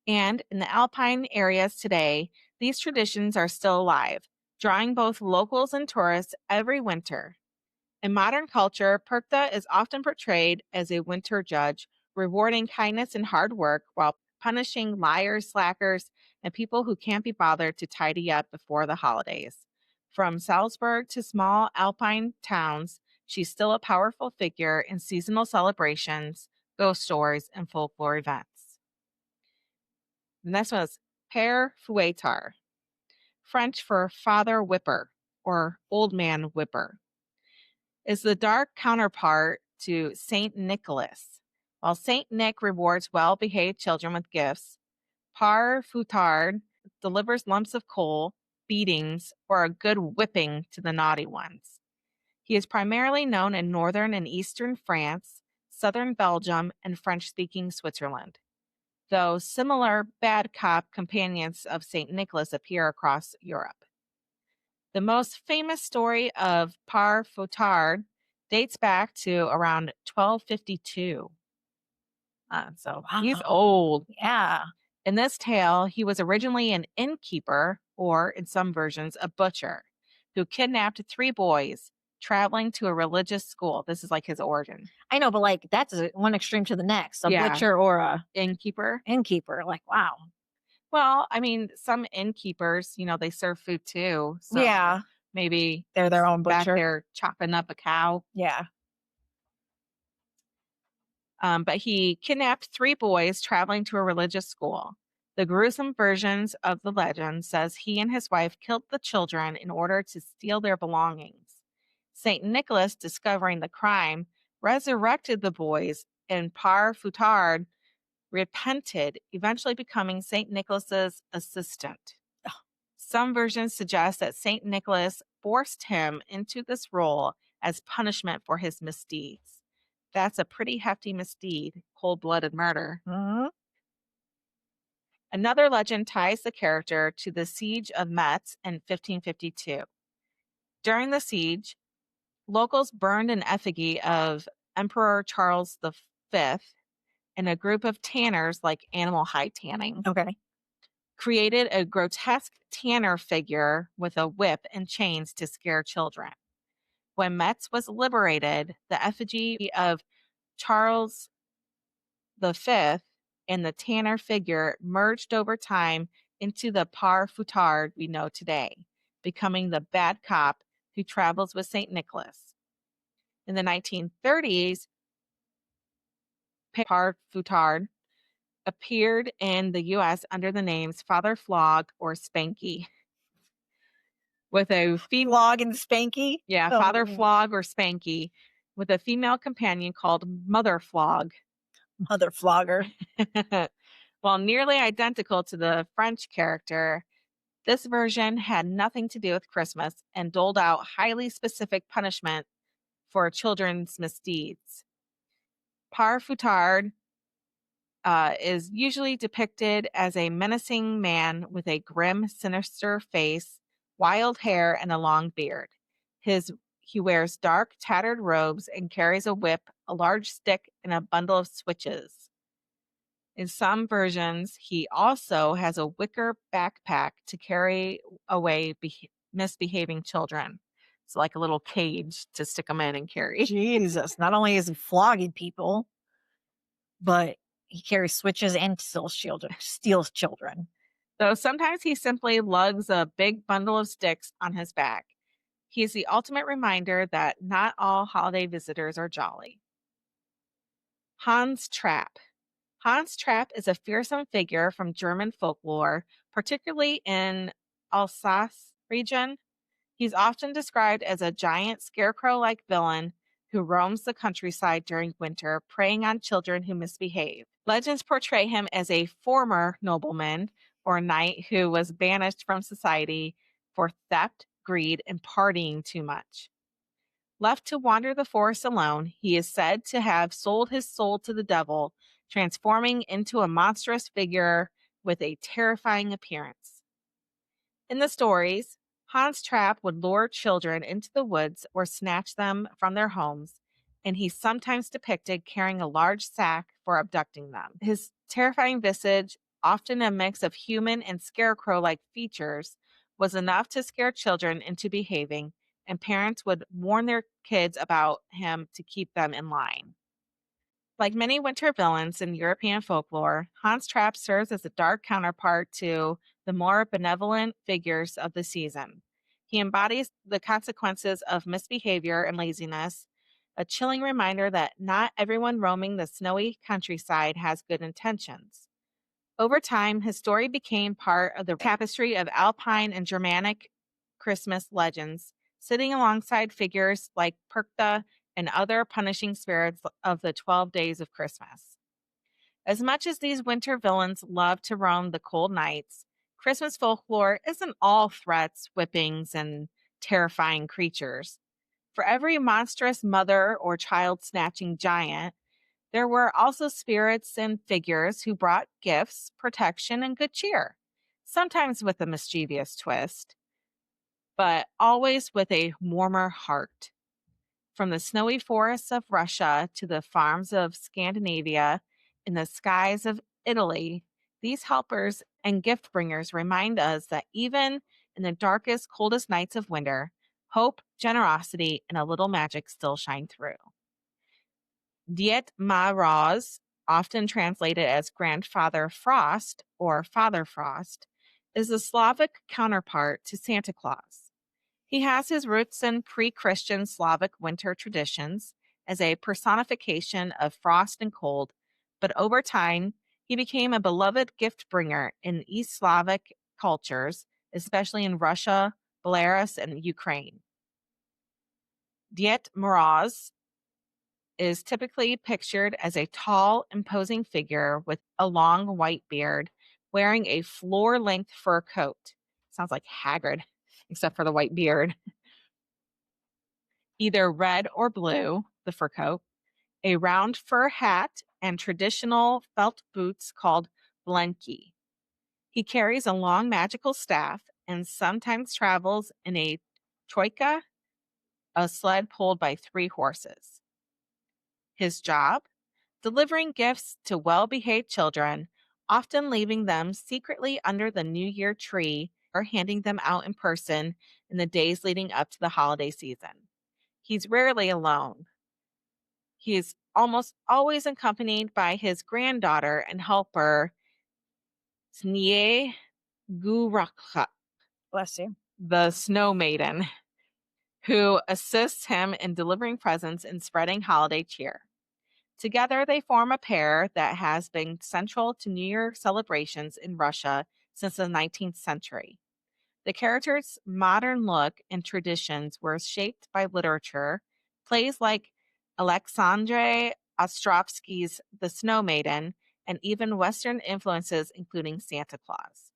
S1: And in the alpine areas today, these traditions are still alive, drawing both locals and tourists every winter. In modern culture, Perkta is often portrayed as a winter judge, rewarding kindness and hard work while punishing liars, slackers, and people who can't be bothered to tidy up before the holidays. From Salzburg to small alpine towns, she's still a powerful figure in seasonal celebrations, ghost stories, and folklore events. The next one is Père Fouettard, French for Father Whipper or Old Man Whipper, is the dark counterpart to Saint Nicholas. While Saint Nick rewards well-behaved children with gifts, Père Fouettard delivers lumps of coal, beatings or a good whipping to the naughty ones. He is primarily known in northern and eastern France, southern Belgium, and French speaking Switzerland, though similar bad cop companions of St. Nicholas appear across Europe. The most famous story of Par Fouettard dates back to around 1252. So he's
S2: Wow.
S1: old.
S2: Yeah.
S1: In this tale, he was originally an innkeeper, or in some versions, a butcher, who kidnapped three boys traveling to a religious school. This is like his origin.
S2: I know, but like that's one extreme to the next. A
S1: Yeah,
S2: butcher or a
S1: innkeeper.
S2: innkeeper. Like, wow.
S1: Well, I mean, some innkeepers, they serve food too. So
S2: Yeah.
S1: maybe
S2: They're
S1: he's
S2: their own
S1: back
S2: butcher.
S1: there chopping up a cow.
S2: Yeah.
S1: But he kidnapped three boys traveling to a religious school. The gruesome versions of the legend says he and his wife killed the children in order to steal their belongings. St. Nicholas, discovering the crime, resurrected the boys, and Par Fouettard repented, eventually becoming St. Nicholas's assistant. Some versions suggest that St. Nicholas forced him into this role as punishment for his misdeeds. That's a pretty hefty misdeed, cold blooded murder.
S2: Mhm.
S1: Another legend ties the character to the siege of Metz in 1552. During the siege, locals burned an effigy of Emperor Charles V, and a group of tanners, like animal hide tanning,
S2: Okay.
S1: created a grotesque tanner figure with a whip and chains to scare children. When Metz was liberated, the effigy of Charles V and the tanner figure merged over time into the Par Fouettard we know today, becoming the bad cop who travels with St. Nicholas. In the 1930s, Par Fouettard appeared in the US under the names Father Flog or Spanky. With a female,
S2: Flog and Spanky.
S1: yeah, Father
S2: Oh,
S1: Flog or Spanky, with a female companion called Mother Flog.
S2: mother flogger.
S1: While nearly identical to the French character, this version had nothing to do with Christmas and doled out highly specific punishment for children's misdeeds. Par Fouettard is usually depicted as a menacing man with a grim, sinister face, wild hair, and a long beard. He wears dark, tattered robes and carries a whip, a large stick, and a bundle of switches. In some versions, he also has a wicker backpack to carry away misbehaving children. It's like a little cage to stick them in and carry.
S2: Jesus. Not only is he flogging people, but he carries switches and steals children.
S1: So sometimes he simply lugs a big bundle of sticks on his back. He's the ultimate reminder that not all holiday visitors are jolly. Hans Trapp. Hans Trapp is a fearsome figure from German folklore, particularly in Alsace region. He's often described as a giant scarecrow like villain who roams the countryside during winter, preying on children who misbehave. Legends portray him as a former nobleman or knight who was banished from society for theft, greed, and partying too much. Left to wander the forest alone, he is said to have sold his soul to the devil, transforming into a monstrous figure with a terrifying appearance. In the stories, Hans Trapp would lure children into the woods or snatch them from their homes, and he's sometimes depicted carrying a large sack for abducting them. His terrifying visage, often a mix of human and scarecrow like features, was enough to scare children into behaving, and parents would warn their kids about him to keep them in line. Like many winter villains in European folklore, Hans Trapp serves as a dark counterpart to the more benevolent figures of the season. He embodies the consequences of misbehavior and laziness, a chilling reminder that not everyone roaming the snowy countryside has good intentions. Over time, his story became part of the tapestry of Alpine and Germanic Christmas legends, sitting alongside figures like Perchta and other punishing spirits of the 12 days of Christmas. As much as these winter villains love to roam the cold nights, Christmas folklore isn't all threats, whippings, and terrifying creatures. For every monstrous mother or child snatching giant, there were also spirits and figures who brought gifts, protection, and good cheer, sometimes with a mischievous twist, but always with a warmer heart. From the snowy forests of Russia to the farms of Scandinavia and the skies of Italy, these helpers and gift bringers remind us that even in the darkest, coldest nights of winter, hope, generosity, and a little magic still shine through. Diet Moroz, often translated as Grandfather Frost or Father Frost, is the Slavic counterpart to Santa Claus. He has his roots in pre Christian Slavic winter traditions as a personification of frost and cold, but over time, he became a beloved gift bringer in East Slavic cultures, especially in Russia, Belarus, and Ukraine. Ded Moroz is typically pictured as a tall, imposing figure with a long white beard, wearing a floor length fur coat. Sounds like Hagrid, except for the white beard. Either red or blue, the fur coat, a round fur hat, and traditional felt boots called blenki. He carries a long magical staff and sometimes travels in a troika, a sled pulled by 3 horses. His job? Delivering gifts to well behaved children, often leaving them secretly under the New Year tree or handing them out in person in the days leading up to the holiday season. He's rarely alone. He is almost always accompanied by his granddaughter and helper, Snee Gurakha,
S2: Bless you.
S1: the snow maiden, who assists him in delivering presents and spreading holiday cheer. Together, they form a pair that has been central to New Year celebrations in Russia since the 19th century. The character's modern look and traditions were shaped by literature, plays like Alexandre Ostrovsky's The Snow Maiden, and even Western influences, including Santa Claus.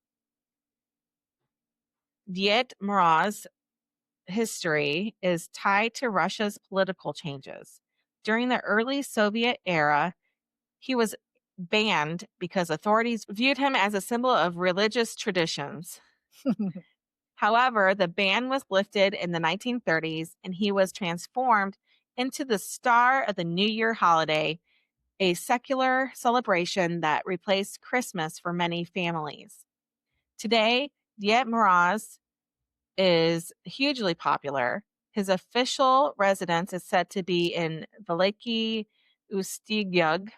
S1: Ded Moroz history is tied to Russia's political changes. During the early Soviet era, he was banned because authorities viewed him as a symbol of religious traditions. However, the ban was lifted in the 1930s and he was transformed into the star of the New Year holiday, a secular celebration that replaced Christmas for many families. Today, Ded Moroz is hugely popular. His official residence is said to be in Veliki Ustyug,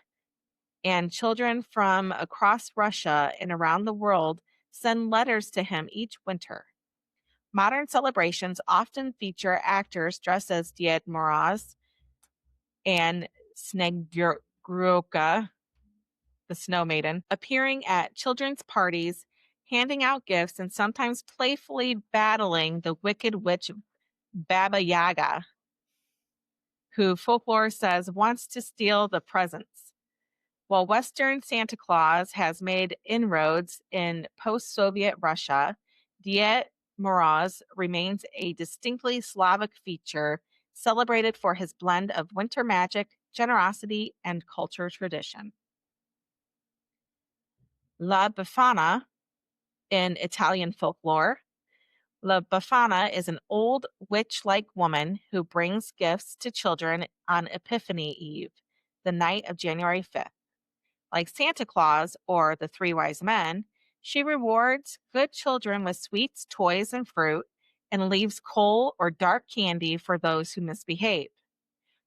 S1: and children from across Russia and around the world send letters to him each winter. Modern celebrations often feature actors dressed as Ded Moroz and Snegurka, the snow maiden, appearing at children's parties, handing out gifts, and sometimes playfully battling the wicked witch Baba Yaga, who folklore says wants to steal the presents. While Western Santa Claus has made inroads in post Soviet Russia, Ded Moroz remains a distinctly Slavic feature, celebrated for his blend of winter magic, generosity, and culture tradition. La Befana in Italian folklore. La Befana is an old witch like woman who brings gifts to children on Epiphany Eve, the night of January 5th. Like Santa Claus or the 3 wise men, she rewards good children with sweets, toys, and fruit, and leaves coal or dark candy for those who misbehave.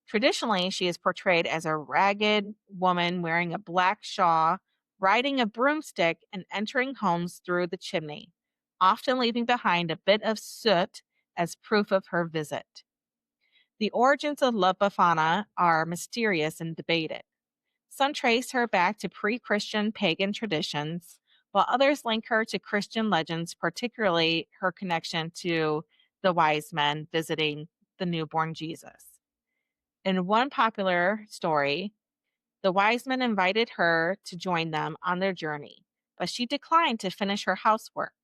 S1: Traditionally, she is portrayed as a ragged woman wearing a black shawl, riding a broomstick, and entering homes through the chimney, often leaving behind a bit of soot as proof of her visit. The origins of La Befana are mysterious and debated. Some trace her back to pre Christian pagan traditions, while others link her to Christian legends, particularly her connection to the wise men visiting the newborn Jesus. In one popular story, the wise men invited her to join them on their journey, but she declined to finish her housework.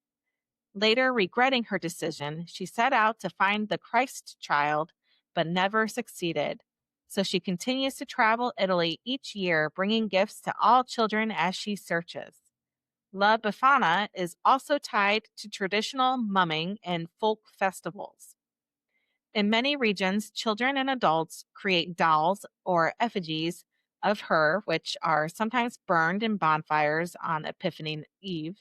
S1: Later, regretting her decision, she set out to find the Christ child, but never succeeded. So she continues to travel Italy each year, bringing gifts to all children as she searches. La Befana is also tied to traditional mumming and folk festivals. In many regions, children and adults create dolls or effigies of her, which are sometimes burned in bonfires on Epiphany Eve.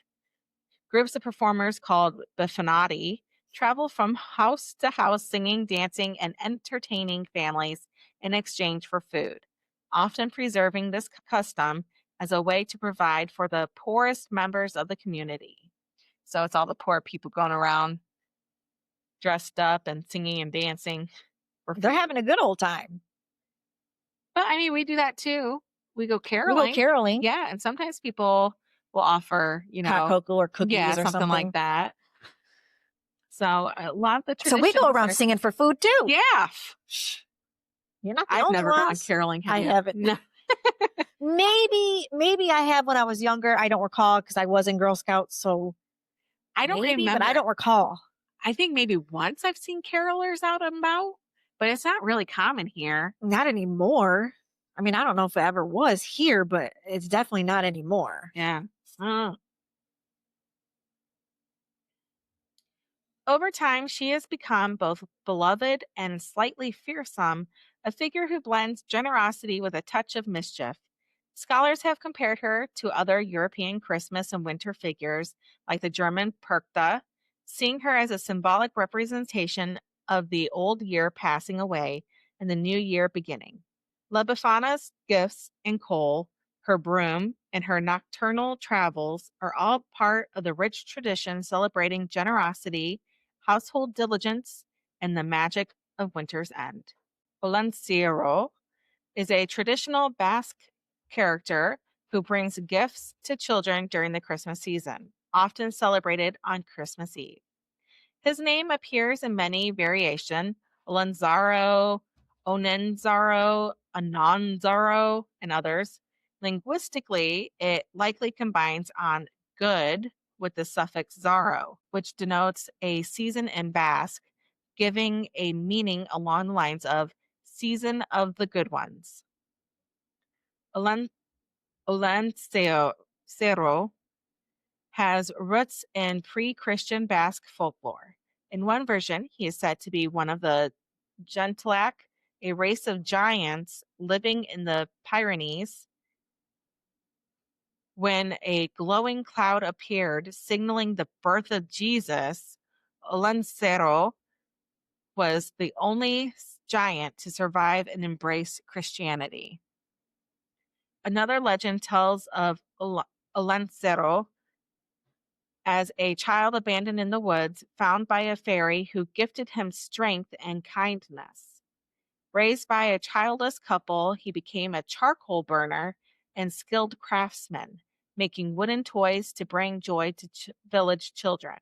S1: Groups of performers called Beffanati travel from house to house singing, dancing, and entertaining families in exchange for food, often preserving this custom as a way to provide for the poorest members of the community. So it's all the poor people going around dressed up and singing and dancing for
S2: They're
S1: food.
S2: having a good old time.
S1: But I mean, we do that too. We go
S2: We go
S1: caroling.
S2: caroling,
S1: Yeah. And sometimes people will offer,
S2: hot cocoa or
S1: yeah,
S2: cookies or
S1: something like
S2: something.
S1: that. So a lot of the
S2: So we go
S1: traditions
S2: around
S1: are,
S2: singing for food too.
S1: yeah.
S2: You're not the
S1: I've
S2: only
S1: never gone
S2: ones.
S1: caroling. Have
S2: I
S1: you?
S2: haven't.
S1: No.
S2: Maybe I have when I was younger. I don't recall because I was in Girl Scouts, so
S1: I don't
S2: maybe, but
S1: remember.
S2: I don't recall.
S1: I think maybe once I've seen carolers out and about, but it's not really common here.
S2: Not anymore. I mean, I don't know if it ever was here, but it's definitely not anymore.
S1: Yeah. Over time, she has become both beloved and slightly fearsome, a figure who blends generosity with a touch of mischief. Scholars have compared her to other European Christmas and winter figures, like the German Perkta, seeing her as a symbolic representation of the old year passing away and the new year beginning. La Befana's gifts and coal, her broom, and her nocturnal travels are all part of the rich tradition celebrating generosity, household diligence, and the magic of winter's end. Olanciero is a traditional Basque character who brings gifts to children during the Christmas season, often celebrated on Christmas Eve. His name appears in many variations: Olanzaro, Onenzaro, Anonzaro, and others. Linguistically, it likely combines on good with the suffix zaro, which denotes a season in Basque, giving a meaning along the lines of season of the good ones. Olan- Olancero has roots in pre Christian Basque folklore. In one version, he is said to be one of the Gentilac, a race of giants living in the Pyrenees. When a glowing cloud appeared, signaling the birth of Jesus, Olancero was the only giant to survive and embrace Christianity. Another legend tells of Olancero as a child abandoned in the woods, found by a fairy who gifted him strength and kindness. Raised by a childless couple, he became a charcoal burner and skilled craftsman, making wooden toys to bring joy to village children.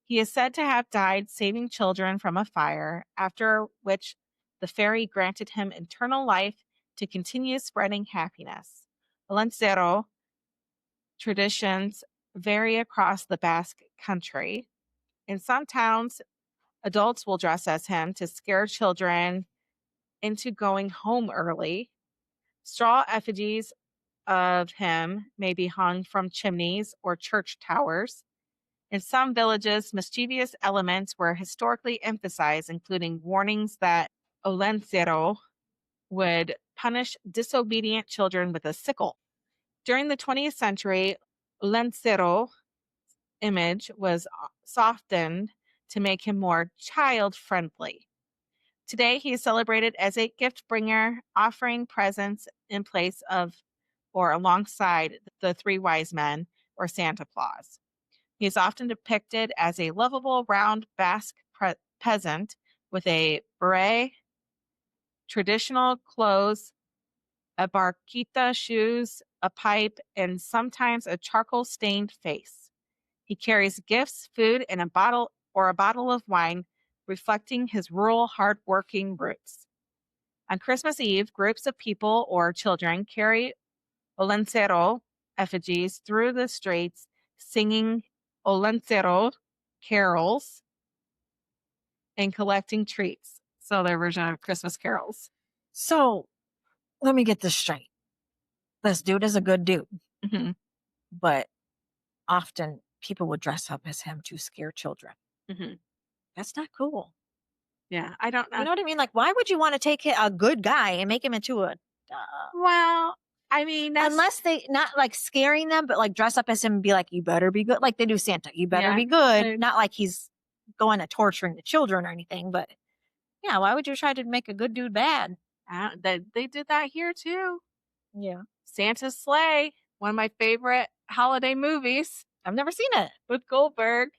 S1: He is said to have died saving children from a fire, after which the fairy granted him eternal life to continue spreading happiness. Lancero traditions vary across the Basque country. In some towns, adults will dress as him to scare children into going home early. Straw effigies of him may be hung from chimneys or church towers. In some villages, mischievous elements were historically emphasized, including warnings that Olencero would punish disobedient children with a sickle. During the 20th century, Olencero image was softened to make him more child friendly. Today, he is celebrated as a gift bringer, offering presents in place of or alongside the three wise men or Santa Claus. He is often depicted as a lovable, round Basque peasant with a beret, traditional clothes, a barquita shoes, a pipe, and sometimes a charcoal stained face. He carries gifts, food, and a bottle of wine, reflecting his rural, hardworking roots. On Christmas Eve, groups of people or children carry Olencero effigies through the streets singing Olencero carols and collecting treats. So their version of Christmas carols.
S2: So let me get this straight. This dude is a good dude,
S1: Hmm.
S2: but often people would dress up as him to scare children.
S1: Hmm.
S2: That's not cool.
S1: Yeah, I don't
S2: You
S1: know.
S2: know what I mean? Like, why would you want to take a good guy and make him into a
S1: Well, I mean, that's
S2: unless they not like scaring them, but like dress up as him and be like, you better be good. Like they do Santa, you better
S1: yeah.
S2: be good.
S1: uh,
S2: Not like he's going to torturing the children or anything, but yeah, why would you try to make a good dude bad?
S1: they did that here too.
S2: Yeah.
S1: Santa's Sleigh, one of my favorite holiday movies
S2: I've never seen it.
S1: with Goldberg.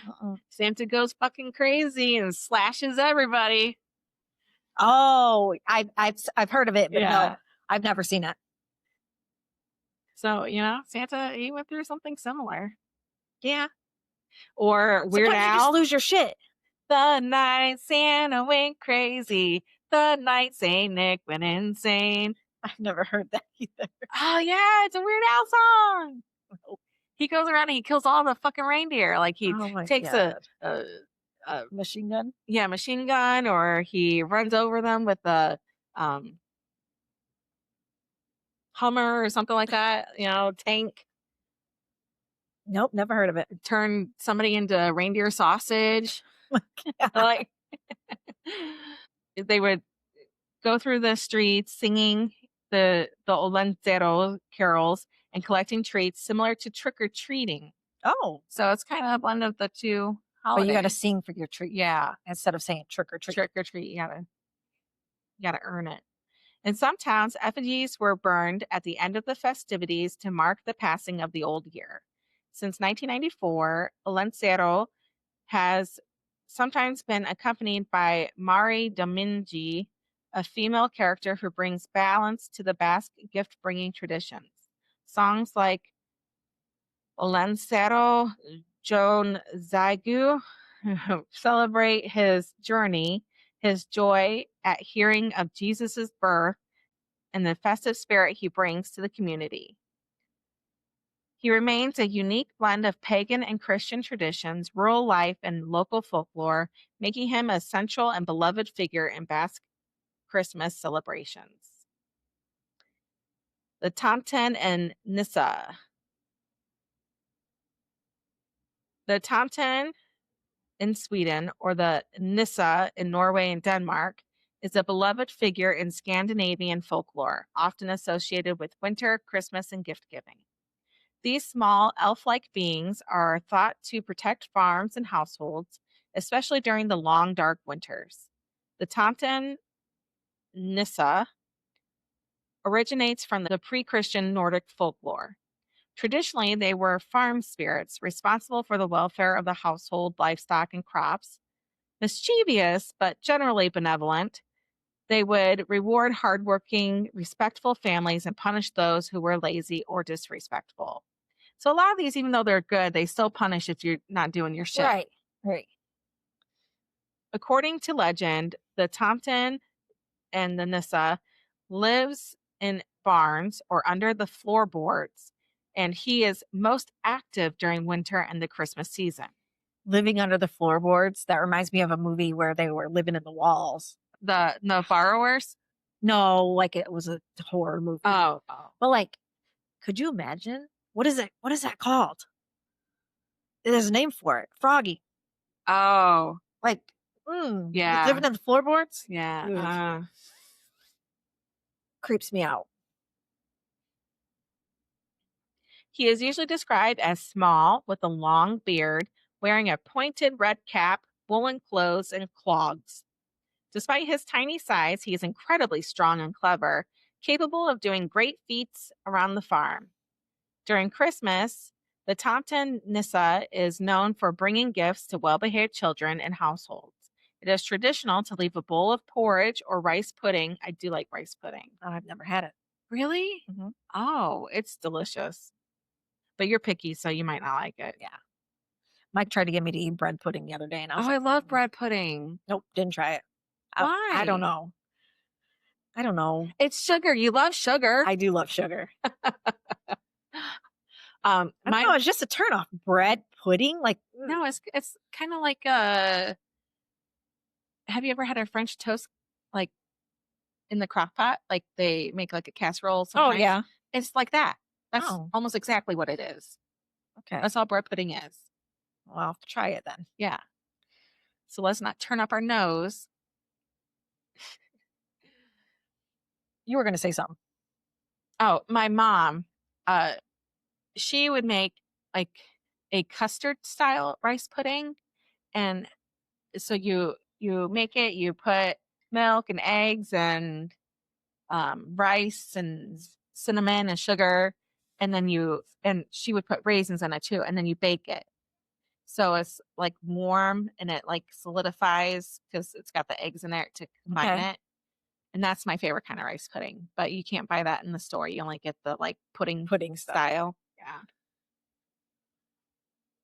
S2: Uh-uh.
S1: Santa goes fucking crazy and slashes everybody.
S2: Oh, I've heard of it, but no,
S1: Yeah.
S2: I've never seen it.
S1: So, Santa, he went through something similar.
S2: Yeah.
S1: Or Weird
S2: Sometimes you just
S1: Al.
S2: lose your shit.
S1: The night Santa went crazy. The night Saint Nick went insane.
S2: I've never heard that either.
S1: Oh, yeah, it's a Weird Al song. He goes around and he kills all the fucking reindeer. Like he
S2: Oh my
S1: takes a,
S2: god.
S1: a, a
S2: Machine gun?
S1: yeah, machine gun, or he runs over them with a um, Hummer or something like that, tank,
S2: Nope, never heard of it.
S1: turn somebody into reindeer sausage.
S2: Yeah.
S1: Like they would go through the streets singing the Olencero carols and collecting treats similar to trick or treating.
S2: Oh,
S1: So it's kind of a blend of the two
S2: but you got to
S1: holidays.
S2: sing for your treat
S1: Yeah,
S2: instead of saying trick or treat.
S1: trick or treat. You gotta earn it. In some towns, effigies were burned at the end of the festivities to mark the passing of the old year. Since 1994, Olencero has sometimes been accompanied by Mari Domingi, a female character who brings balance to the Basque gift bringing traditions. Songs like Olencero Joan Zaigu celebrate his journey, his joy at hearing of Jesus' birth, and the festive spirit he brings to the community. He remains a unique blend of pagan and Christian traditions, rural life, and local folklore, making him a central and beloved figure in Basque Christmas celebrations. The Tomten and Nissa. The Tomten in Sweden, or the Nissa in Norway and Denmark, is a beloved figure in Scandinavian folklore, often associated with winter, Christmas, and gift giving. These small elf like beings are thought to protect farms and households, especially during the long, dark winters. The Tomten Nissa originates from the pre Christian Nordic folklore. Traditionally, they were farm spirits responsible for the welfare of the household, livestock, and crops. Mischievous, but generally benevolent, they would reward hardworking, respectful families and punish those who were lazy or disrespectful. So a lot of these, even though they're good, they still punish if you're not doing your shit.
S2: Right. Right.
S1: According to legend, the Tomten and the Nissa lives in barns or under the floorboards, and he is most active during winter and the Christmas season.
S2: Living under the floorboards. That reminds me of a movie where they were living in the walls.
S1: The borrowers.
S2: No, like it was a horror movie.
S1: Oh.
S2: But like, could you imagine? What is it? What is that called? There's a name for it. Froggy.
S1: Oh.
S2: Like,
S1: Yeah.
S2: living in the floorboards?
S1: Yeah.
S2: Ugh. Creeps me out.
S1: He is usually described as small with a long beard, wearing a pointed red cap, woolen clothes, and clogs. Despite his tiny size, he is incredibly strong and clever, capable of doing great feats around the farm. During Christmas, the Tomten Nissa is known for bringing gifts to well behaved children and households. It is traditional to leave a bowl of porridge or rice pudding. I do like rice pudding.
S2: Oh, I've never had it.
S1: Really?
S2: Mm-hmm.
S1: Oh, it's delicious. But you're picky, so you might not like it.
S2: Yeah. Mike tried to get me to eat bread pudding the other day, and I was
S1: Oh,
S2: like,
S1: I love bread pudding.
S2: nope, didn't try it.
S1: Why?
S2: I don't know. I don't know.
S1: It's sugar. You love sugar.
S2: I do love sugar. I don't
S1: My
S2: know. It's just a turnoff. Bread pudding, like
S1: no, it's kind of like have you ever had a French toast like in the crock pot? Like they make like a casserole
S2: oh
S1: sometimes.
S2: yeah.
S1: It's like that. That's
S2: Oh,
S1: almost exactly what it is.
S2: okay.
S1: That's all bread pudding is.
S2: Well, I'll have to try it then.
S1: Yeah. So let's not turn up our nose.
S2: You were going to say something.
S1: Oh, my mom, uh, she would make like a custard style rice pudding. And so you make it, you put milk and eggs and rice and cinnamon and sugar, and then and she would put raisins in it too, and then you bake it. So it's like warm and it like solidifies because it's got the eggs in there to combine
S2: Okay.
S1: it. And that's my favorite kind of rice pudding. But you can't buy that in the store. You only get the like pudding
S2: Pudding stuff.
S1: style. Yeah.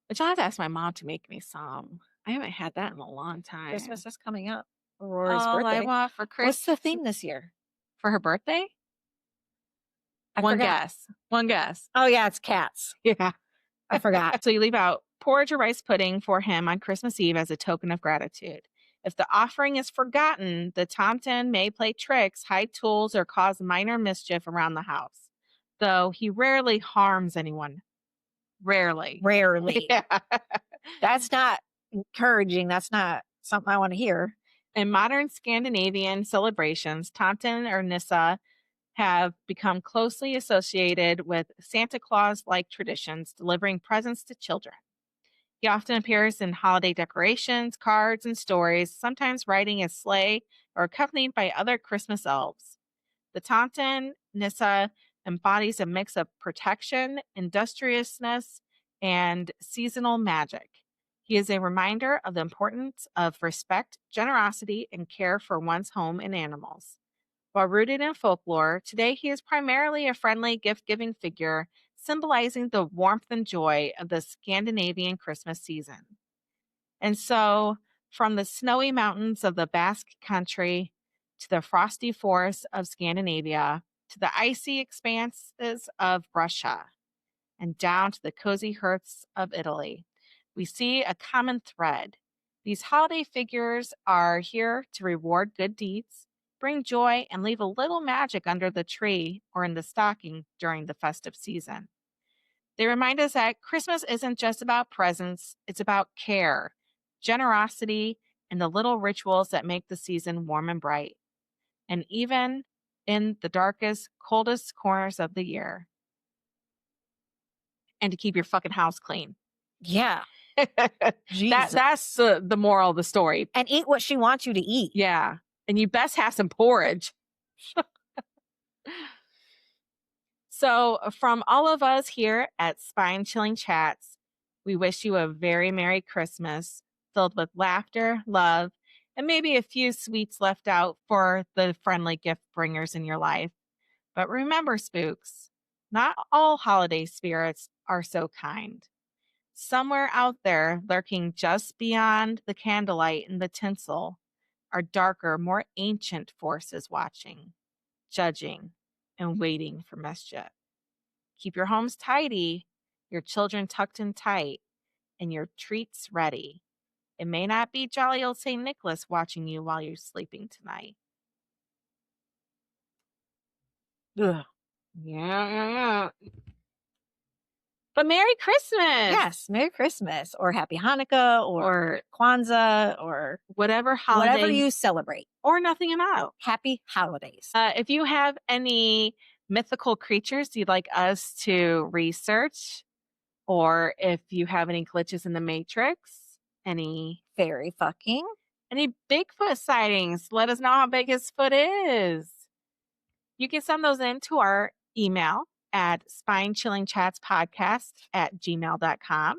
S1: Which I'll have to ask my mom to make me some. I haven't had that in a long time.
S2: Christmas is coming up. Aurora's
S1: All I
S2: birthday.
S1: want for
S2: What's the
S1: Christmas
S2: theme this year?
S1: for her birthday?
S2: I
S1: One
S2: forgot.
S1: guess. One guess.
S2: Oh yeah, it's cats.
S1: Yeah.
S2: I forgot.
S1: So you leave out porridge or rice pudding for him on Christmas Eve as a token of gratitude. If the offering is forgotten, the Tomten may play tricks, hide tools, or cause minor mischief around the house, though he rarely harms anyone. Rarely.
S2: Rarely.
S1: Yeah.
S2: That's not encouraging. That's not something I want to hear.
S1: In modern Scandinavian celebrations, Tomten or Nissa have become closely associated with Santa Claus-like traditions, delivering presents to children. He often appears in holiday decorations, cards, and stories, sometimes riding a sleigh or accompanied by other Christmas elves. The Tomten Nissa embodies a mix of protection, industriousness, and seasonal magic. He is a reminder of the importance of respect, generosity, and care for one's home and animals. While rooted in folklore, today he is primarily a friendly gift giving figure, symbolizing the warmth and joy of the Scandinavian Christmas season. And so, from the snowy mountains of the Basque Country to the frosty forests of Scandinavia to the icy expanses of Russia and down to the cozy hearths of Italy, we see a common thread. These holiday figures are here to reward good deeds, bring joy, and leave a little magic under the tree or in the stocking during the festive season. They remind us that Christmas isn't just about presents, it's about care, generosity, and the little rituals that make the season warm and bright. And even in the darkest, coldest corners of the year. And to keep your fucking house clean.
S2: Yeah. Jesus.
S1: That's the moral of the story.
S2: And eat what she wants you to eat.
S1: Yeah. And you best have some porridge. So, from all of us here at Spine Chilling Chats, we wish you a very Merry Christmas filled with laughter, love, and maybe a few sweets left out for the friendly gift bringers in your life. But remember, spooks, not all holiday spirits are so kind. Somewhere out there, lurking just beyond the candlelight and the tinsel, are darker, more ancient forces watching, judging, and waiting for mischief. Keep your homes tidy, your children tucked in tight, and your treats ready. It may not be jolly old St. Nicholas watching you while you're sleeping tonight.
S2: Ugh.
S1: Yeah. But Merry Christmas.
S2: Yes. Merry Christmas or Happy Hanukkah or Kwanzaa or
S1: whatever holiday.
S2: whatever you celebrate.
S1: Or nothing at all.
S2: Happy holidays.
S1: If you have any mythical creatures you'd like us to research, or if you have any glitches in the Matrix, any Bigfoot sightings, let us know how big his foot is. You can send those in to our email at spinechillingchatspodcast@gmail.com,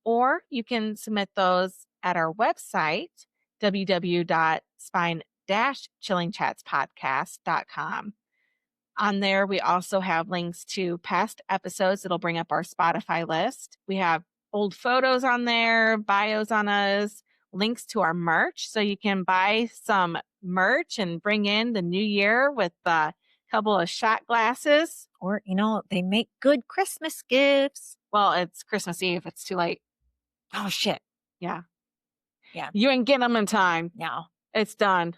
S1: or you can submit those at our website, www.spine-chillingchatspodcast.com. On there, we also have links to past episodes. It'll bring up our Spotify list. We have old photos on there, bios on us, links to our merch so you can buy some merch and bring in the new year with a couple of shot glasses.
S2: Or, they make good Christmas gifts.
S1: Well, it's Christmas Eve. It's too late.
S2: Oh, shit.
S1: Yeah.
S2: Yeah.
S1: You ain't getting them in time.
S2: No.
S1: It's done.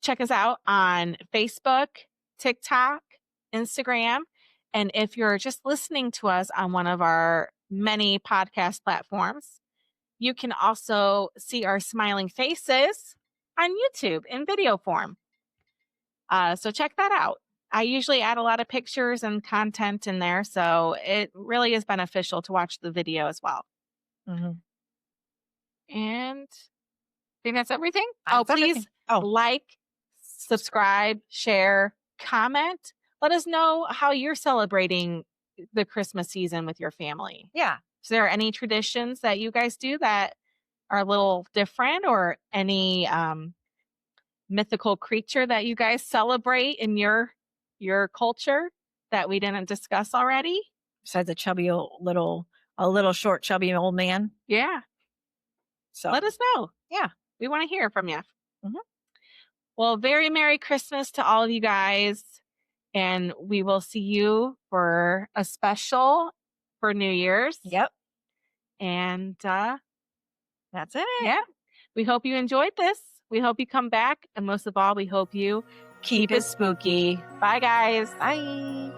S1: Check us out on Facebook, TikTok, Instagram. And if you're just listening to us on one of our many podcast platforms, you can also see our smiling faces on YouTube in video form. So check that out. I usually add a lot of pictures and content in there, so it really is beneficial to watch the video as well.
S2: Mm-hmm.
S1: And I think that's everything.
S2: That's
S1: Please
S2: everything.
S1: like, subscribe, share, comment. Let us know how you're celebrating the Christmas season with your family.
S2: Yeah.
S1: Is there any traditions that you guys do that are a little different, or any mythical creature that you guys celebrate in your culture that we didn't discuss already?
S2: Besides a little short, chubby old man.
S1: Yeah.
S2: So
S1: Let us know.
S2: Yeah.
S1: We want to hear from you.
S2: Mhm.
S1: Well, very Merry Christmas to all of you guys. And we will see you for a special for New Year's.
S2: Yep.
S1: And
S2: That's it.
S1: yeah, we hope you enjoyed this. We hope you come back. And most of all, we hope you keep it spooky. Bye, guys.
S2: Bye.